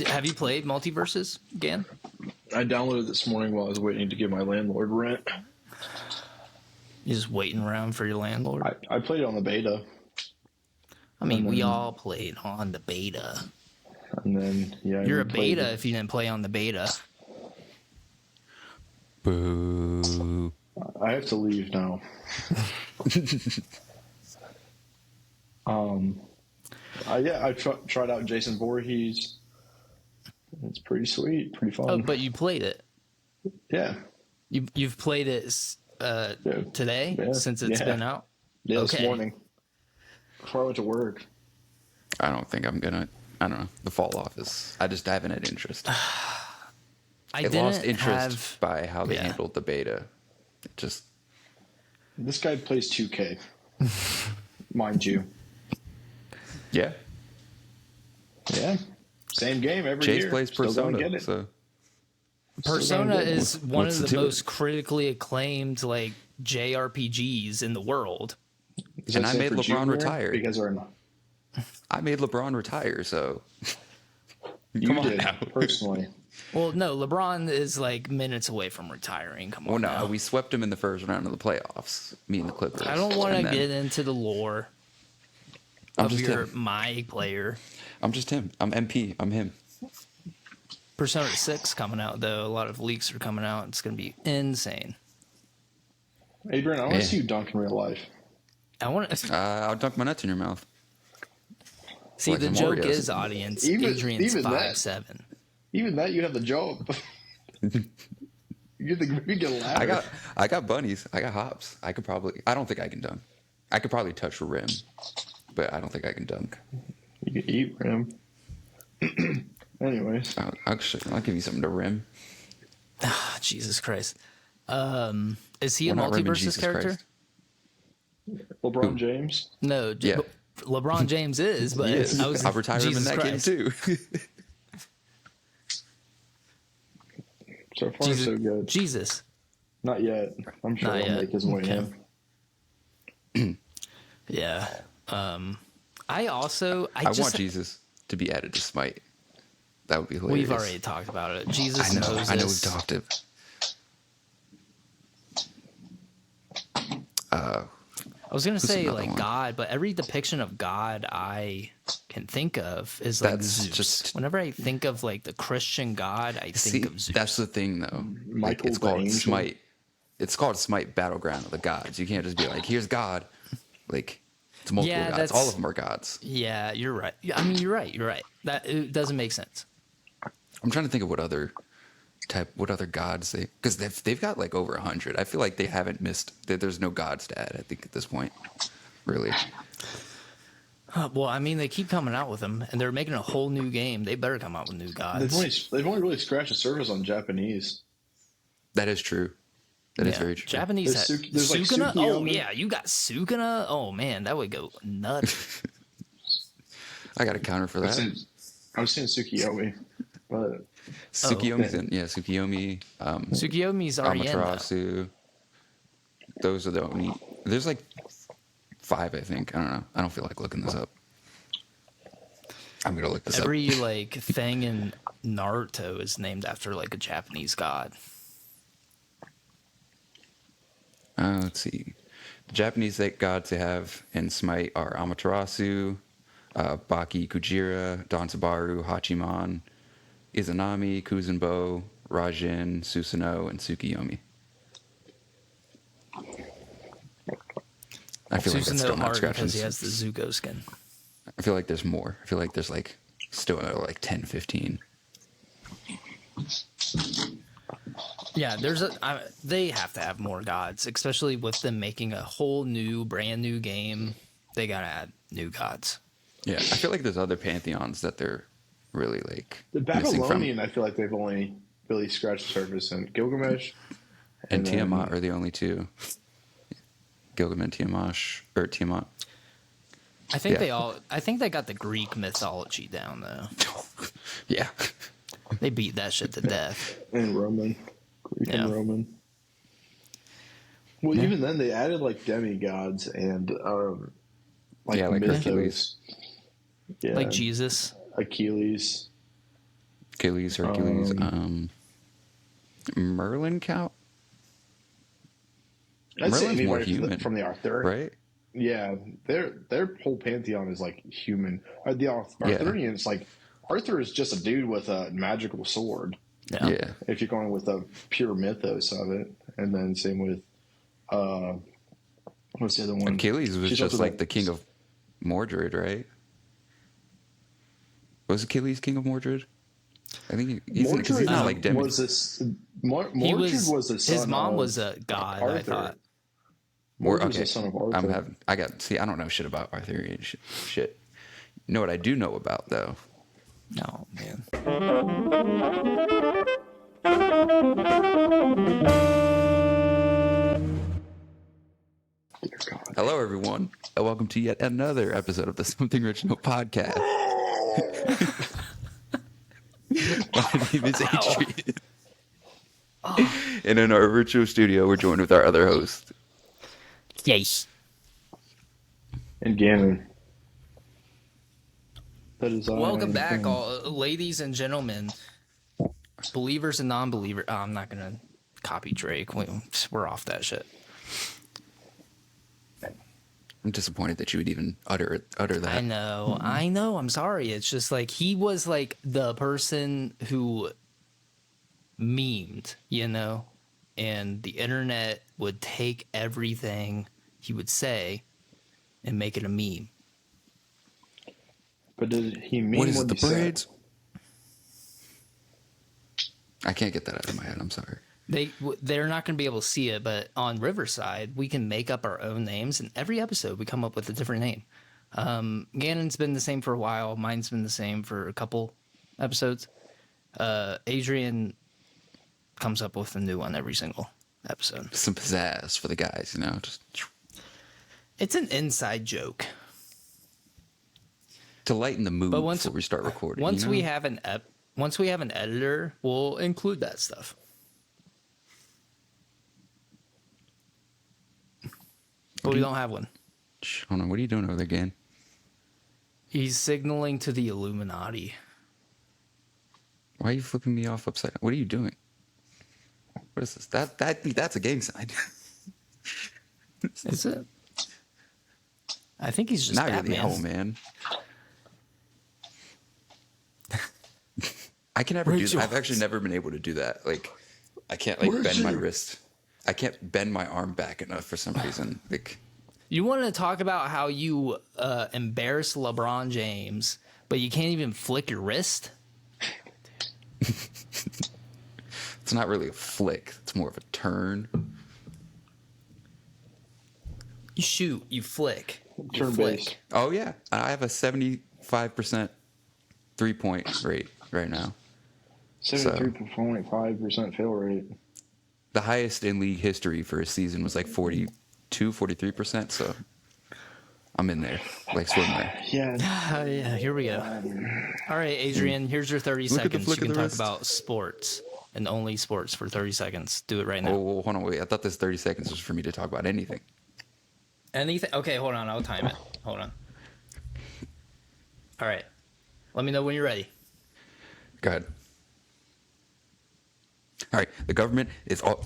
Have you played Multiverses, Gan? I downloaded it this morning while I was waiting to give my landlord rent. You're just waiting around for your landlord? I played it on the beta. I mean, we all played on the beta. And then, yeah. You're a beta if you didn't play on the beta. Boo. I have to leave now. I tried out Jason Voorhees. It's pretty sweet, pretty fun. Oh, but you played it. Yeah. You've played it today since it's been out? Yeah, this morning. Before I went to work. I don't think I'm gonna. I don't know. The fall off is. I just haven't had interest. I lost interest by how they handled the beta. It just. This guy plays 2K, mind you. Yeah. Yeah. Same game every year. Chase plays Persona. So. Persona is one of the most critically acclaimed like JRPGs in the world. And I made LeBron retire. Because we're not. I made LeBron retire, so come on now. Personally. Well, no, LeBron is like minutes away from retiring. Come on. Well, no, we swept him in the first round of the playoffs. Me and the Clippers. I don't want to get into the lore of my player. I'm just him. I'm MP. I'm him. Persona 6 coming out though. A lot of leaks are coming out. It's going to be insane. Adrian, I want to see you dunk in real life. I want to. I'll dunk my nuts in your mouth. See, the joke is, audience, Adrian's 5'7". Even that, you have the joke. you get a ladder. I got bunnies. I got hops. I don't think I can dunk. I could probably touch the rim, but I don't think I can dunk. You can eat rim. Anyways. I'll give you something to rim. Jesus Christ. Is he a Multiverses character? LeBron James? No. Yeah. LeBron James is, but I'll retire him in that game too. So far, so good. Jesus. Not yet. I'm sure he'll make his way in. Yeah. I want Jesus to be added to Smite. That would be hilarious. We've already talked about it. Jesus knows I know we've talked it. I was going to say like God, but every depiction of God I can think of is like Zeus. Whenever I think of like the Christian God, I think of Zeus. That's the thing though. It's called Smite. It's called Smite Battleground of the Gods. You can't just be like, here's God. Like, it's multiple gods. All of them are gods. Yeah, you're right. I mean, you're right. That it doesn't make sense. I'm trying to think of what other gods because they've got like over 100. I feel like they haven't missed. There's no gods to add. I think at this point, really. Well, I mean, they keep coming out with them, and they're making a whole new game. They better come out with new gods. They've only really scratched the surface on Japanese. That is true. That is very true. Japanese. There's Sukuna. Like oh yeah, you got Sukuna. Oh man, that would go nuts. I got a counter for that. I was saying Tsukiyomi, but Tsukiyomi's in. Yeah, Tsukiyomi. Tsukiyomi's already Amaterasu. Those are the only. There's like 5, I think. I don't know. I don't feel like looking this up. I'm gonna look this up. Every like thing in Naruto is named after like a Japanese god. Let's see. The Japanese gods they have in Smite are Amaterasu, Baki Kujira, Danzabaru, Hachiman, Izanami, Kuzenbo, Rajin, Susanoo, and Tsukiyomi. I feel like that's still not scratching. Because he has the Zuko skin. I feel like there's more. I feel like there's like still like 10, 15. Yeah, they have to have more gods, especially with them making a whole new, brand new game. They gotta add new gods. Yeah, I feel like there's other pantheons that they're really like the Babylonian. I feel like they've only really scratched the surface, and Gilgamesh and Tiamat are the only two. Gilgamesh, Tiamat. I think I think they got the Greek mythology down though. Yeah, they beat that shit to death. And Roman, Greek and Roman. Well, even then they added like demigods and like mythos. Yeah, like Jesus, Achilles. Achilles, Hercules, Merlin count? I'd say Merlin's more anybody human from the Arthur. right? Yeah, their whole pantheon is like human. The Arthurians, like Arthur is just a dude with a magical sword. Yeah. If you're going with the pure mythos of it, and then same with what's the other one? Achilles was just like the king of Mordred, right? Was Achilles king of Mordred? I think he's like Demi. Was this Mordred was the son his mom of was a god, Arthur. I thought. Mordred was the son of Arthur. I don't know shit about Arthurian shit. You know what I do know about though? No, man. Hello, everyone, and welcome to yet another episode of the Something Original podcast. My name is Adrian. And in our virtual studio, we're joined with our other host. Yes. And Gannon. That is welcome back, all ladies and gentlemen, believers and non-believers. Oh, I'm not gonna copy Drake. We're off that shit. I'm disappointed that you would even utter that. I know. I'm sorry. It's just like he was like the person who memed, and the internet would take everything he would say and make it a meme. But did he mean what is it, the braids? I can't get that out of my head. I'm sorry. They're not going to be able to see it, but on Riverside, we can make up our own names, and every episode we come up with a different name. Gannon's been the same for a while. Mine's been the same for a couple episodes. Adrian comes up with a new one every single episode. Some pizzazz for the guys, just... It's an inside joke. To lighten the mood before we start recording. Once we have an editor, we'll include that stuff. But we don't have one. Hold on, what are you doing over there, Gann? He's signaling to the Illuminati. Why are you flipping me off upside down? What are you doing? What is this? That's a gang sign. Is it? I think he's just not Batman. Really, man. I can never do that. I've actually never been able to do that. Like, I can't bend my wrist. I can't bend my arm back enough for some reason. Like, you want to talk about how you embarrass LeBron James, but you can't even flick your wrist? It's not really a flick. It's more of a turn. You shoot, you flick. Turn base. Oh, yeah. I have a 75% three-point rate right now. 73.5% fail rate. The highest in league history for a season was like 42, 43%. So I'm in there, like swimwear. Yeah. Here we go. All right, Adrian, here's your 30 seconds. You can talk about sports and only sports for 30 seconds. Do it right now. Oh, hold on, wait. I thought this 30 seconds was for me to talk about anything. Anything? Okay, hold on. I'll time it. Hold on. All right. Let me know when you're ready. Go ahead. All right, the government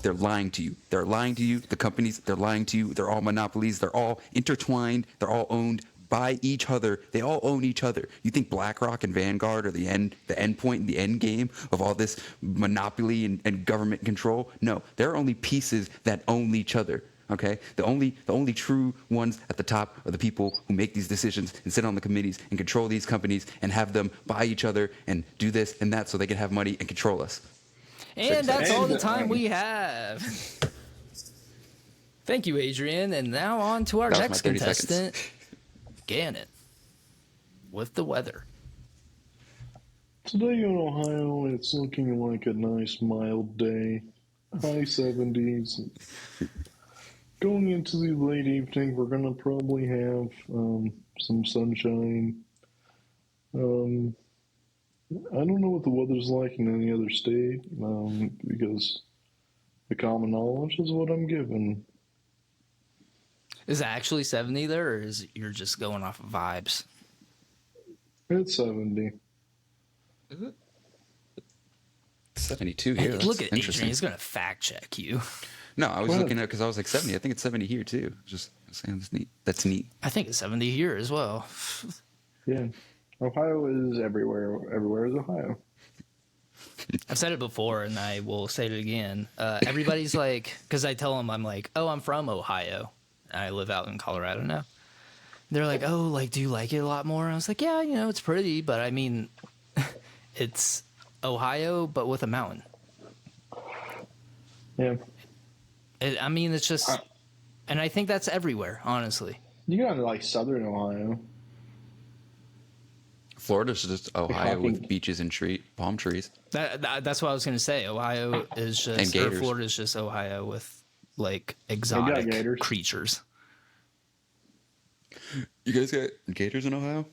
they're lying to you. They're lying to you. The companies, they're lying to you. They're all monopolies. They're all intertwined. They're all owned by each other. They all own each other. You think BlackRock and Vanguard are the end point and the end game of all this monopoly and government control? No, they're only pieces that own each other. Okay, the only true ones at the top are the people who make these decisions and sit on the committees and control these companies and have them buy each other and do this and that so they can have money and control us. And that's all the time we have. Thank you, Adrian. And now on to our next contestant, Gannon, with the weather. Today in Ohio, it's looking like a nice mild day. High 70s. Going into the late evening, we're going to probably have some sunshine. I don't know what the weather's like in any other state because the common knowledge is what I'm given. Is it actually 70 there, or is you're just going off of vibes? It's 70. Is it? 72 Hey, here. look That's at Adrian. interesting. He's gonna fact check you. No, I was What? looking at because I was like 70. I think it's 70 here too. Just saying that's neat. That's neat. I think it's 70 here as well. Yeah. Ohio is everywhere. Everywhere is Ohio. I've said it before, and I will say it again. Everybody's like, because I tell them I'm like, oh, I'm from Ohio. I live out in Colorado now. They're like, oh, like, do you like it a lot more? I was like, yeah, you know, it's pretty, but I mean, it's Ohio, but with a mountain. Yeah. I mean, it's just, and I think that's everywhere, honestly. You go into like southern Ohio. Florida's just Ohio with talking- beaches and palm trees. That's what I was going to say. Ohio is just, And or gators. Florida is just Ohio with like gators. exotic creatures. You guys got gators in Ohio?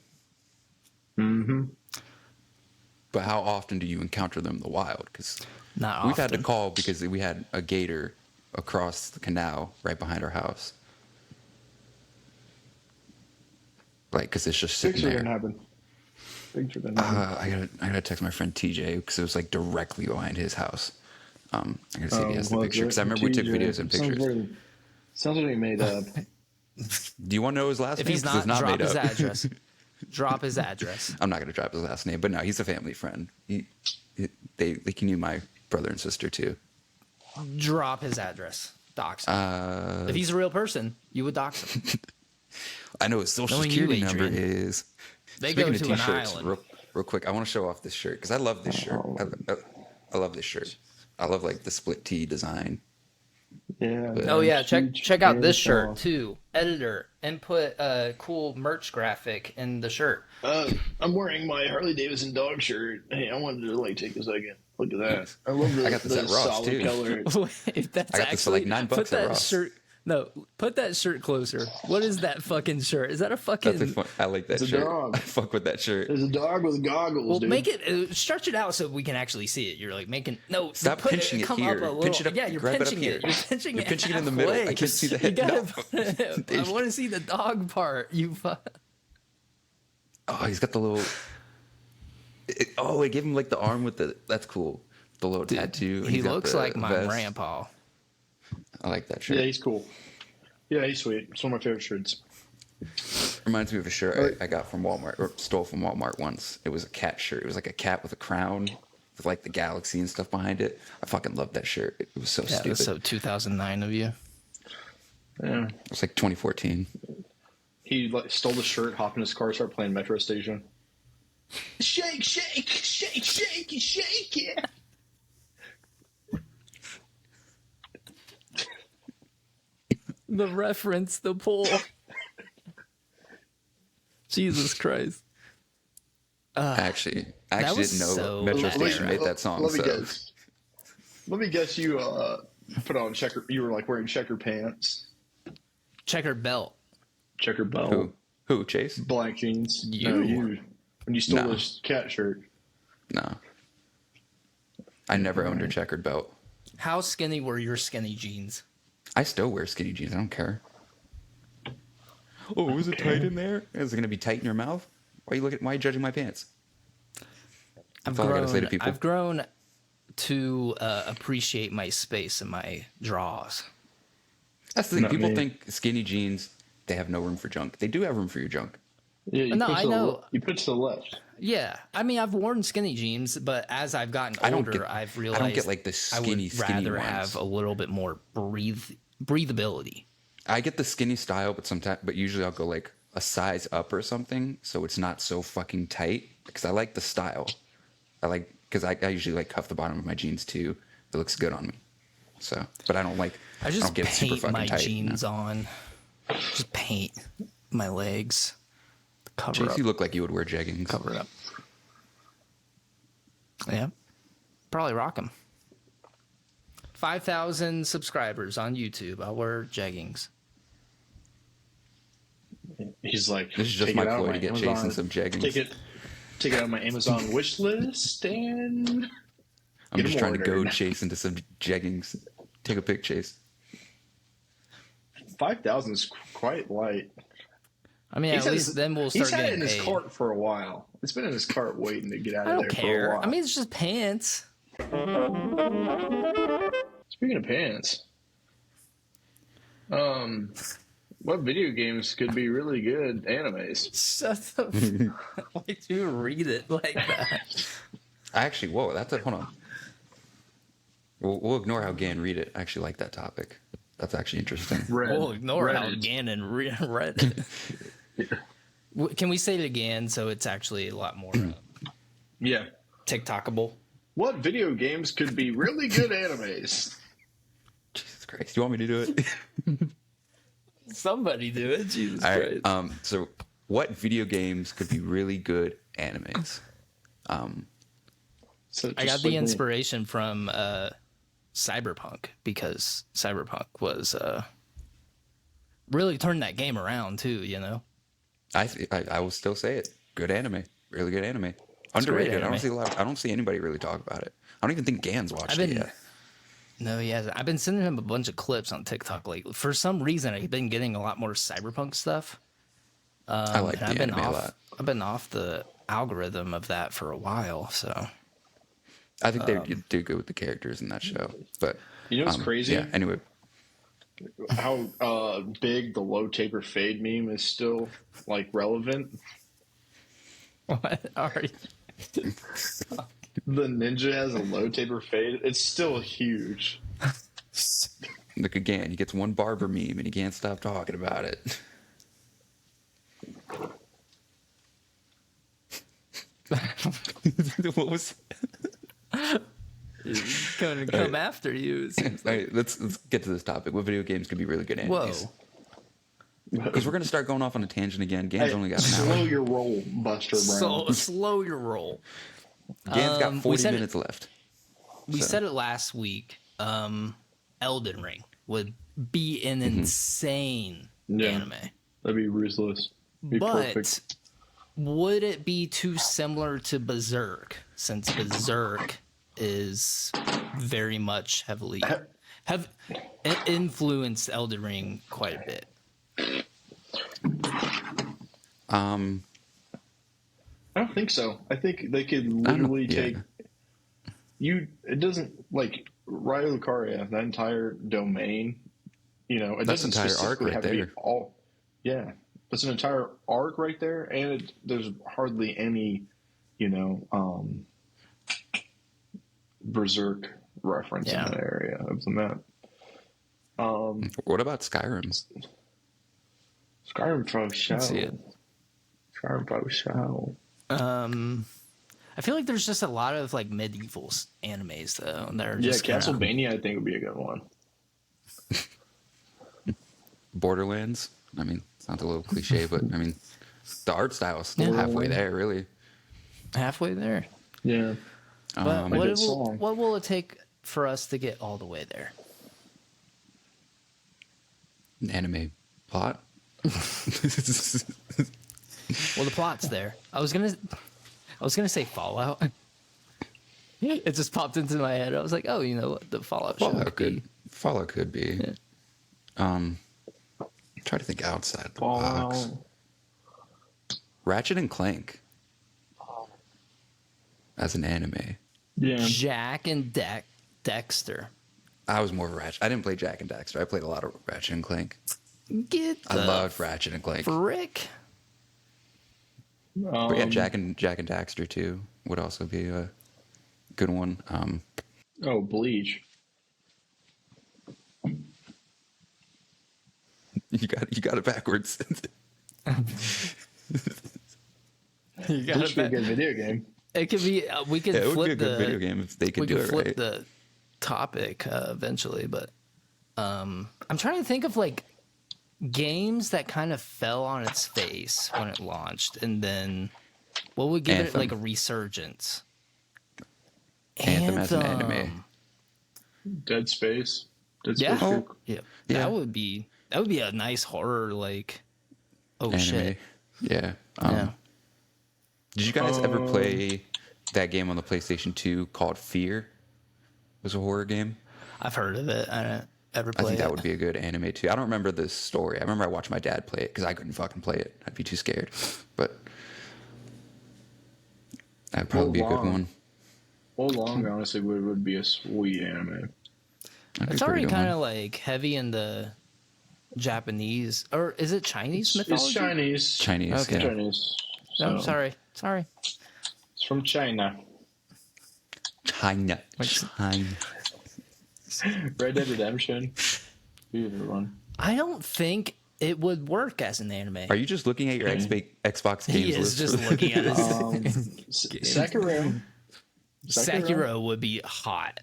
Mm-hmm. But how often do you encounter them in the wild? Because Not we've had to often. call because we had a gator across the canal right behind our house. Like, because it's just sitting Picture there. didn't happen. Picture didn't happen. I gotta text my friend TJ because it was like directly behind his house. I gotta see if he has the well, picture because I remember we took videos and pictures. Sounds like he made up. Do you want to know his last If name? he's 'Cause not, it's drop made his up. address. Drop his address. I'm not gonna drop his last name, but no, he's a family friend. They knew my brother and sister too. Drop his address. Dox him. If he's a real person, you would dox him. I know his social Knowing you, security number Adrian. is. They Speaking go of to an t-shirts, island. real quick, I want to show off this shirt because I love this shirt. I love this shirt. I love like the split tee design. Yeah. Oh yeah, check out this shirt too. too. Editor, input a cool merch graphic in the shirt. I'm wearing my Harley Davidson dog shirt. Hey, I wanted to like take a second. Look at that. I love the, I got this at Ross, solid too. color. If that's I got this for, like, actually $9 put at that Ross. shirt. No, put that shirt closer. What is that fucking shirt? Is that a fucking? That's a fun, I like that It's a shirt. dog. I fuck with that shirt. There's a dog with goggles, Well, dude. make it stretch it out so we can actually see it. You're like making no. Stop pinching it come here. Up a little, Pinch it up- Yeah, you're grab it up pinching here. it. You're pinching You're it. pinching it in the middle. I halfway. can't see the You head. gotta. No. I want to see the dog part. You. Oh, he's got the little. It gave him like the arm with the. That's cool. The little tattoo. He He's got looks the like my vest. grandpa. I like that shirt. Yeah, he's cool. Yeah, he's sweet. It's one of my favorite shirts. Reminds me of a shirt I got from Walmart or stole from Walmart once. It was a cat shirt. It was like a cat with a crown with like the galaxy and stuff behind it. I fucking loved that shirt. It was so Yeah, stupid. that's so 2009 of you. Yeah. It was like 2014. He like stole the shirt, hopped in his car, started playing Metro Station. Shake, shake, shake, shake, shake, yeah. The reference, the pull. Jesus Christ. I actually was didn't know so Metro legendary. Station made that song. Let me So guess. Let me guess. You put on checker. You were like wearing checker pants, Checkered belt. checker belt, who? Chase? black jeans. You. No, you. When you stole No. this cat shirt. No. I never owned a checkered belt. How skinny were your skinny jeans? I still wear skinny jeans. I don't care. Oh, is it tight in there? Is it going to be tight in your mouth? Why are you judging my pants? That's all I gotta say to people. I've grown to appreciate my space and my draws. That's the thing. Not People me. think skinny jeans, they have no room for junk. They do have room for your junk. Yeah, you No, put I to the know. You put to the left. Yeah, I mean, I've worn skinny jeans, but as I've gotten I don't older, get- I've I realized don't get, like, the I would skinny rather ones. have a little bit more breathability. I get the skinny style, but usually I'll go like a size up or something, so it's not so fucking tight. Because I like the style. Because I usually like cuff the bottom of my jeans too. It looks good on me. So, but I don't like. I just don't get super paint fucking my tight. jeans on. Just paint my legs. Cover Chase, up. you look like you would wear jeggings. Cover it up. Yeah, probably rock them. 5,000 subscribers on YouTube. I'll wear jeggings. He's like, This is just take my it out of ploy to get Amazon- Jason some jeggings. Take it out of my Amazon wish list, and I'm get just them trying to ordered. goad Chase into some jeggings. Take a pic, Chase. 5,000 is quite light. I mean, at least then we'll start He's had it getting in his paid. cart for a while. It's been in his cart waiting to get out I of don't there for a care. while. I mean, it's just pants. Speaking of pants, what video games could be really good animes? Shut the why'd you read it like that? Actually, whoa, hold on. We'll ignore how Gan read it. I actually like that topic. That's actually interesting. We'll ignore how Reddit. Gannon read it. Can we say it again so it's actually a lot more Yeah. TikTokable? What video games could be really good animes? Jesus Christ, you want me to do it? Somebody do it, Jesus All right. Christ. So, what video games could be really good animes? So I got the inspiration from Cyberpunk because Cyberpunk was really turned that game around too. You know, I will still say it. Good anime, really good anime. Underrated. anime. I don't see anybody really talk about it. I don't even think Gan's watched it yet. No, he hasn't. I've been sending him a bunch of clips on TikTok lately. For some reason, I've been getting a lot more Cyberpunk stuff. I like the anime a lot. I've been off the algorithm of that for a while, so I think they do good with the characters in that show. But You know what's crazy? Yeah. Anyway, How big the low taper fade meme is still like relevant. what are you? The ninja has a low taper fade. It's still huge. look again. He gets one barber meme and he can't stop talking about it. What was? He's going to come after you. It seems All like. right, let's get to this topic. What video games could be really good animes? Whoa. Because we're gonna start going off on a tangent again. Gan's only got an hour. Slow your roll, Buster Brown. So slow your roll. Gan's got we 40 said it- minutes left. We So- said it last week. Elden Ring would be an insane Yeah. anime. That'd be ruthless. Be But perfect. would it be too similar to Berserk? Since Berserk is very much heavily have influenced Elden Ring quite a bit. I don't think so. I think they could literally take you. It doesn't like Ryo Lucaria, that entire domain. You know, it That's doesn't entire arc specifically right have to be there. all. Yeah, that's an entire arc right there, and there's hardly any, Berserk reference Yeah. in that area of the map. What about Skyrim? Skyrim for show. see it. Skyrim for show. I feel like there's just a lot of like medieval animes though, and they're Yeah, just kinda- Castlevania I think would be a good one. Borderlands. I mean, it sounds a little cliche, but I mean, the art style is still Yeah. halfway there, really. halfway there. Yeah. But good what song. will it take for us to get all the way there? An anime plot. Well, the plot's there. I was gonna say Fallout. It just popped into my head. I was like, oh, you know what? The Fallout show Fallout could be. Try to think outside the box. Ratchet and Clank as an anime. Yeah. Jack and Dexter. I was more of a Ratchet. I didn't play Jack and Dexter. I played a lot of Ratchet and Clank. Get I the loved Ratchet and Clank. frick. But yeah, Jack and Daxter too would also be a good one. Oh, Bleach. You got it backwards. You got Bleach would be a good video game. It could be. We could Yeah, it would flip be a good the video game if they could we do could it flip right. the topic eventually, but I'm trying to think of like games that kind of fell on its face when it launched, and then what would give it Anthem. like a resurgence? Anthem as an anime. Dead Space. Dead Yeah. Space. Oh, yeah. Yeah. That would be a nice horror like. Oh Anime. shit! Yeah. Yeah. Did you guys ever play that game on the PlayStation 2 called Fear? It was a horror game. I've heard of it. I don't ever I play think it. that would be a good anime too. I don't remember the story. I remember I watched my dad play it because I couldn't fucking play it. I'd be too scared. But that'd probably be a good one. Long honestly would be a sweet anime. That'd It's be a pretty already good kind one. of like heavy in the Japanese, or is it Chinese It's mythology? Chinese. Chinese, Okay. yeah. Chinese. No, So, sorry. It's from China. China. Red Dead Redemption. Beautiful one. I don't think it would work as an anime. Are you just looking at your Xbox games He is list? just looking at his Sekiro. Sekiro would be hot.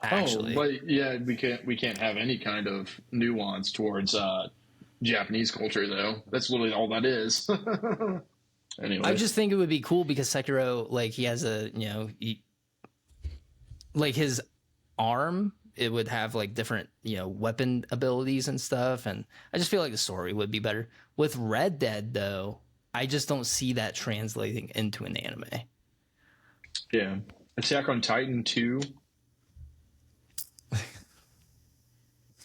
Actually, But yeah, we can't have any kind of nuance towards Japanese culture though. That's literally all that is. Anyway, I just think it would be cool because Sekiro, like, he has a, like his arm, it would have like different, weapon abilities and stuff. And I just feel like the story would be better. With Red Dead, though, I just don't see that translating into an anime. yeah. Attack on Titan 2.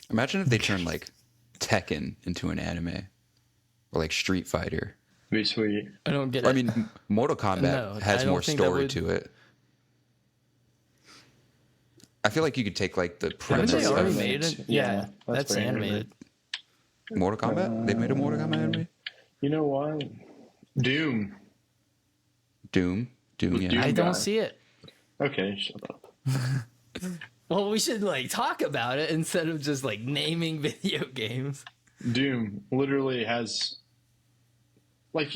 Imagine if they turned like Tekken into an anime, or like Street Fighter. Be sweet. I don't get it. I mean, Mortal Kombat No, I has don't more think that story would- to it. I feel like you could take like the Haven't premise they already of made it? Yeah, that's very animated. Mortal Kombat. They made a Mortal Kombat anime. You know what? Doom. Doom, yeah. Doom. I don't guy. see it. Okay, shut up. Well, we should like talk about it instead of just like naming video games. Doom literally has like,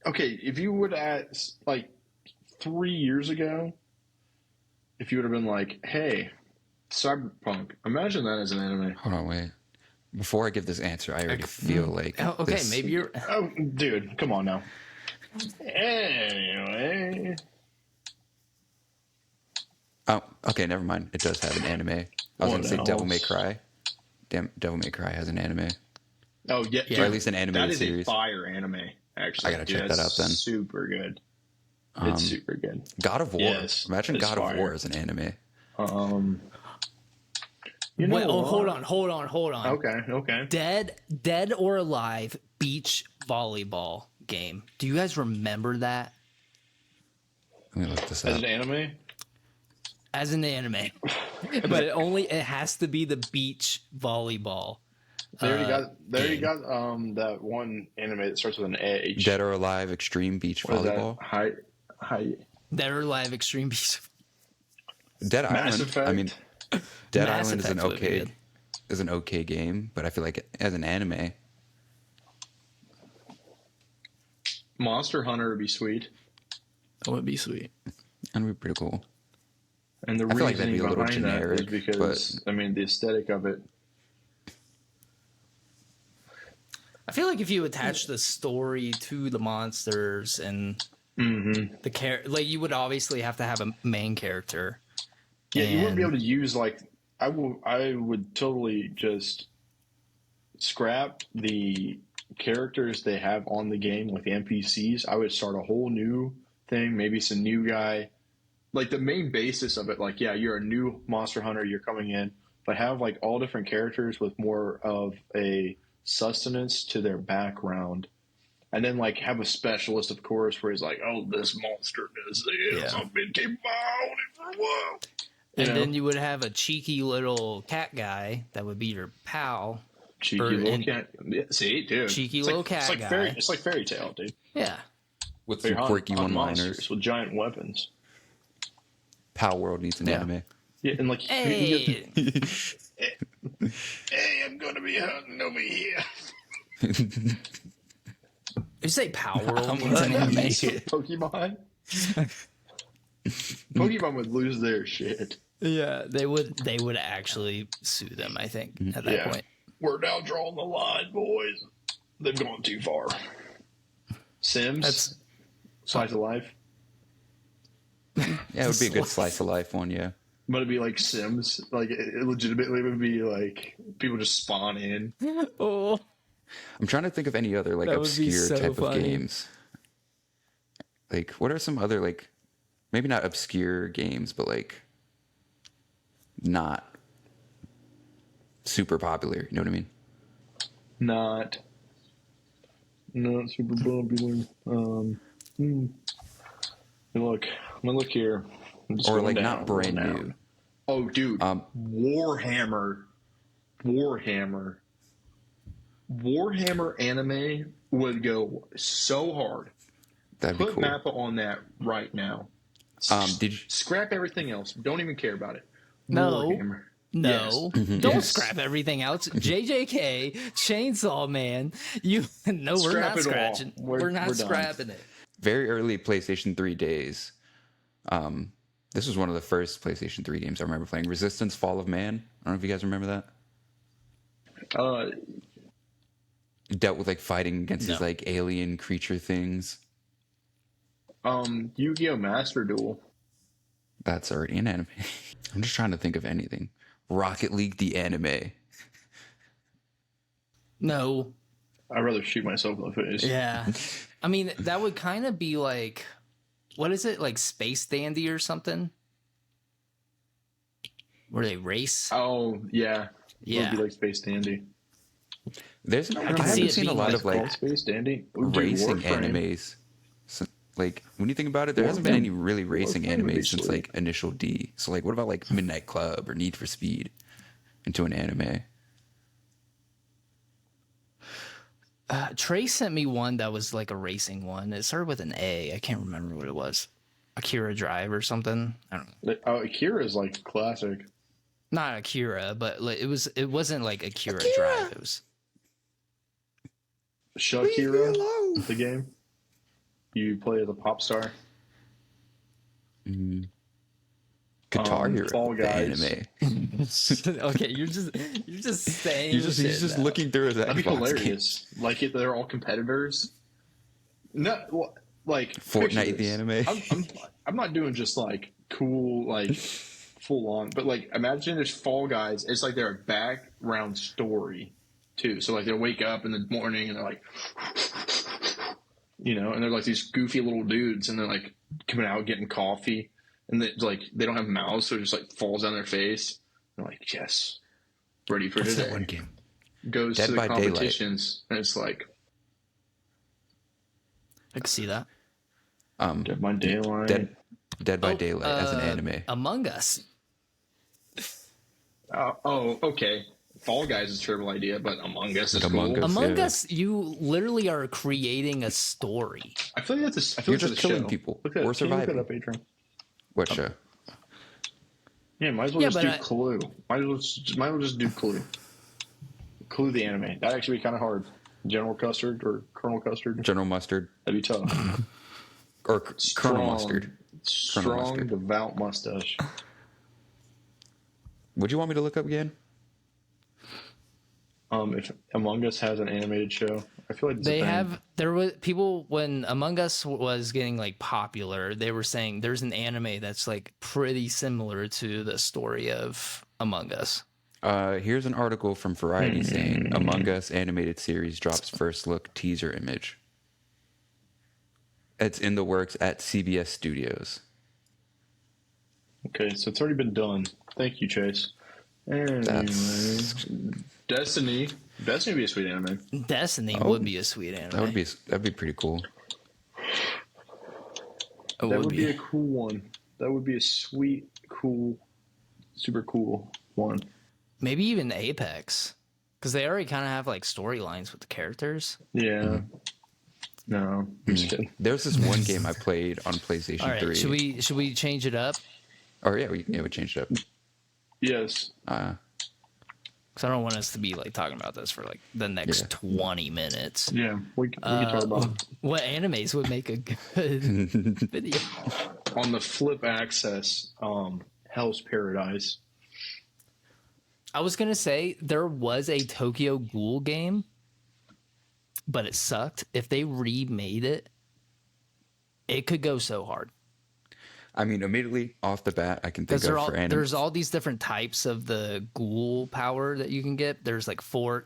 okay, if you would ask like 3 years ago, if you would have been like, hey, Cyberpunk, imagine that as an anime. Hold on, wait. Before I give this answer, I already feel like Oh, okay, this- maybe you're. Oh, dude, come on now. Anyway, Oh, okay, never mind. It does have an anime. I was What going to say Devil May else? Cry. Damn, Devil May Cry has an anime. oh yeah, Yeah. Or at least an animated that is series. a fire anime. Actually, I gotta check that's that out then. Super good. It's super good. God of War. Yes, Imagine it's God of fire. War as an anime. You know Wait, oh, what? hold on. Okay. Dead or Alive beach volleyball game. Do you guys remember that Let me look this As up. an anime, as an anime? But it has to be the beach volleyball. they already game. got that one anime that starts with an H. Dead or Alive Extreme Beach What is that? Volleyball. Hi. Dead or Alive Extreme Beach. Dead Mass Island. Effect. I mean, Dead Mass Island Effect would be is an okay game, but I feel like as an anime, Monster Hunter would be sweet, That would be sweet. that'd be pretty cool. and the I feel like that'd reasoning be a little behind that is generic, because I mean the aesthetic of it. I feel like if you attach the story to the monsters and the like, you would obviously have to have a main character. Yeah, you wouldn't be And- able to use like I would totally just scrap the characters they have on the game, like the NPCs. I would start a whole new thing, maybe some new guy. Like the main basis of it, like, yeah, you're a new monster hunter, you're coming in, but have like all different characters with more of a sustenance to their background. And then like have a specialist, of course, where he's like, oh, this monster does this. Yeah. I've been keeping my eye on it for a while. And You know? then you would have a cheeky little cat guy that would be your pal. Cheeky Or little in- cat. Yeah, see, dude. Cheeky It's little like, cat it's like guy. It's like fairy tale, dude. Yeah. With They're some quirky hunting one-liners. monsters with giant weapons. Pal World needs an Yeah. anime. Yeah, and like, Hey. hey, I'm gonna be hunting over here. You say Power World needs an anime. Pokemon. Pokemon would lose their shit. Yeah, they would actually sue them, I think, at that Yeah. point. We're now drawing the line, boys. They've gone too far. Sims. That's- Slice of life. Yeah, it would be a good slice of life one, yeah. But it'd be like Sims. Like it legitimately would be like people just spawn in. Oh, I'm trying to think of any other like That would be obscure so type funny. of games. Like, what are some other like, maybe not obscure games, but like not super popular. You know what I mean? Not super popular. Hey, look, I'm gonna look here. Just or going like down, not brand going new. down. Oh, dude, Warhammer anime would go so hard. That'd be Put cool. Mappa on that right now. Did you? Scrap everything else. Don't even care about it. No. Warhammer. No, Yes. don't Yes. scrap everything else. JJK, Chainsaw Man. No, we're Scrap not it all. scratching. We're not we're done. scrapping it. Very early PlayStation 3 days. This was one of the first PlayStation 3 games I remember playing. Resistance: Fall of Man. I don't know if you guys remember that. It dealt with like fighting against these like alien creature things. Yu-Gi-Oh! Master Duel. That's already an anime. I'm just trying to think of anything. Rocket League, the anime. No. I'd rather shoot myself in the face. Yeah. I mean, that would kind of be like, what is it? Like Space Dandy or something? Where they race? Oh, yeah. Yeah. It would be like Space Dandy. There's I can see haven't it seen a being lot like of like Called Space Dandy? Ooh, dude, racing Warframe. animes. So, like when you think about it, there hasn't been any really racing Warframe would be animes since sweet. like Initial D. So like, what about like Midnight Club or Need for Speed into an anime? Trey sent me one that was like a racing one. It started with an A. I can't remember what it was. Akira Drive or something. I don't know. Oh, Akira is like classic. Not Akira, but like, it wasn't like Akira Drive. It was Shakira, the game. You play as a pop star. Guitar Hero, Fall the Guys. anime. okay. You're just saying. He's just looking through his That'd be Xbox games. hilarious. Like if they're all competitors. No, like Fortnite, picture the this. anime. I'm not doing just like cool, like full on, but like imagine there's Fall Guys. It's like they're a background story too. So like they'll wake up in the morning and they're like, and they're like these goofy little dudes, and they're like coming out getting coffee, and they don't have mouths, so it just like falls down their face. They're like, yes, ready for What's today. that one game? Goes Dead to the by Daylight. competitions, and it's like I can see that. Dead by Daylight. Dead by Daylight as an anime. Among Us. Okay. Fall Guys is a terrible idea, but Among Us is Like cool. Among Us. Among Yeah. Us, you literally are creating a story. I feel like that's You're just killing people Look that, or can you look surviving. that up, Adrian? What show? Yeah, might as well Yeah, just but do Clue. Might as well just do Clue. Clue the anime. That'd actually be kind of hard. General Custard or Colonel Custard. General Mustard That'd be tough. or Colonel Mustard? Strong, Mustard. devout mustache. Would you want me to look up again? If Among Us has an animated show, I feel like it's a They thing. have there was people when Among Us was getting like popular, they were saying there's an anime that's like pretty similar to the story of Among Us. Here's an article from Variety saying Among Us animated series drops first look teaser image. It's in the works at CBS Studios. Okay, so it's already been done. Thank you, Chase. Anyway, Destiny. Destiny would be a sweet anime. Destiny would be a sweet anime. That'd be pretty cool. It That would be a cool one. That would be a sweet, cool, super cool one. Maybe even Apex, because they already kind of have like storylines with the characters. Yeah. No, I'm just kidding. There's this one game I played on PlayStation All right, 3. should we change it up? Or we changed it up. Yes. Because I don't want us to be like talking about this for like the next 20 minutes. Yeah, we can talk about it. What animes would make a good video? On the Flip Access, Hell's Paradise. I was gonna say there was a Tokyo Ghoul game, but it sucked. If they remade it, it could go so hard. I mean, immediately off the bat, I can think Because of for anime. there's all these different types of the ghoul power that you can get. There's like 4.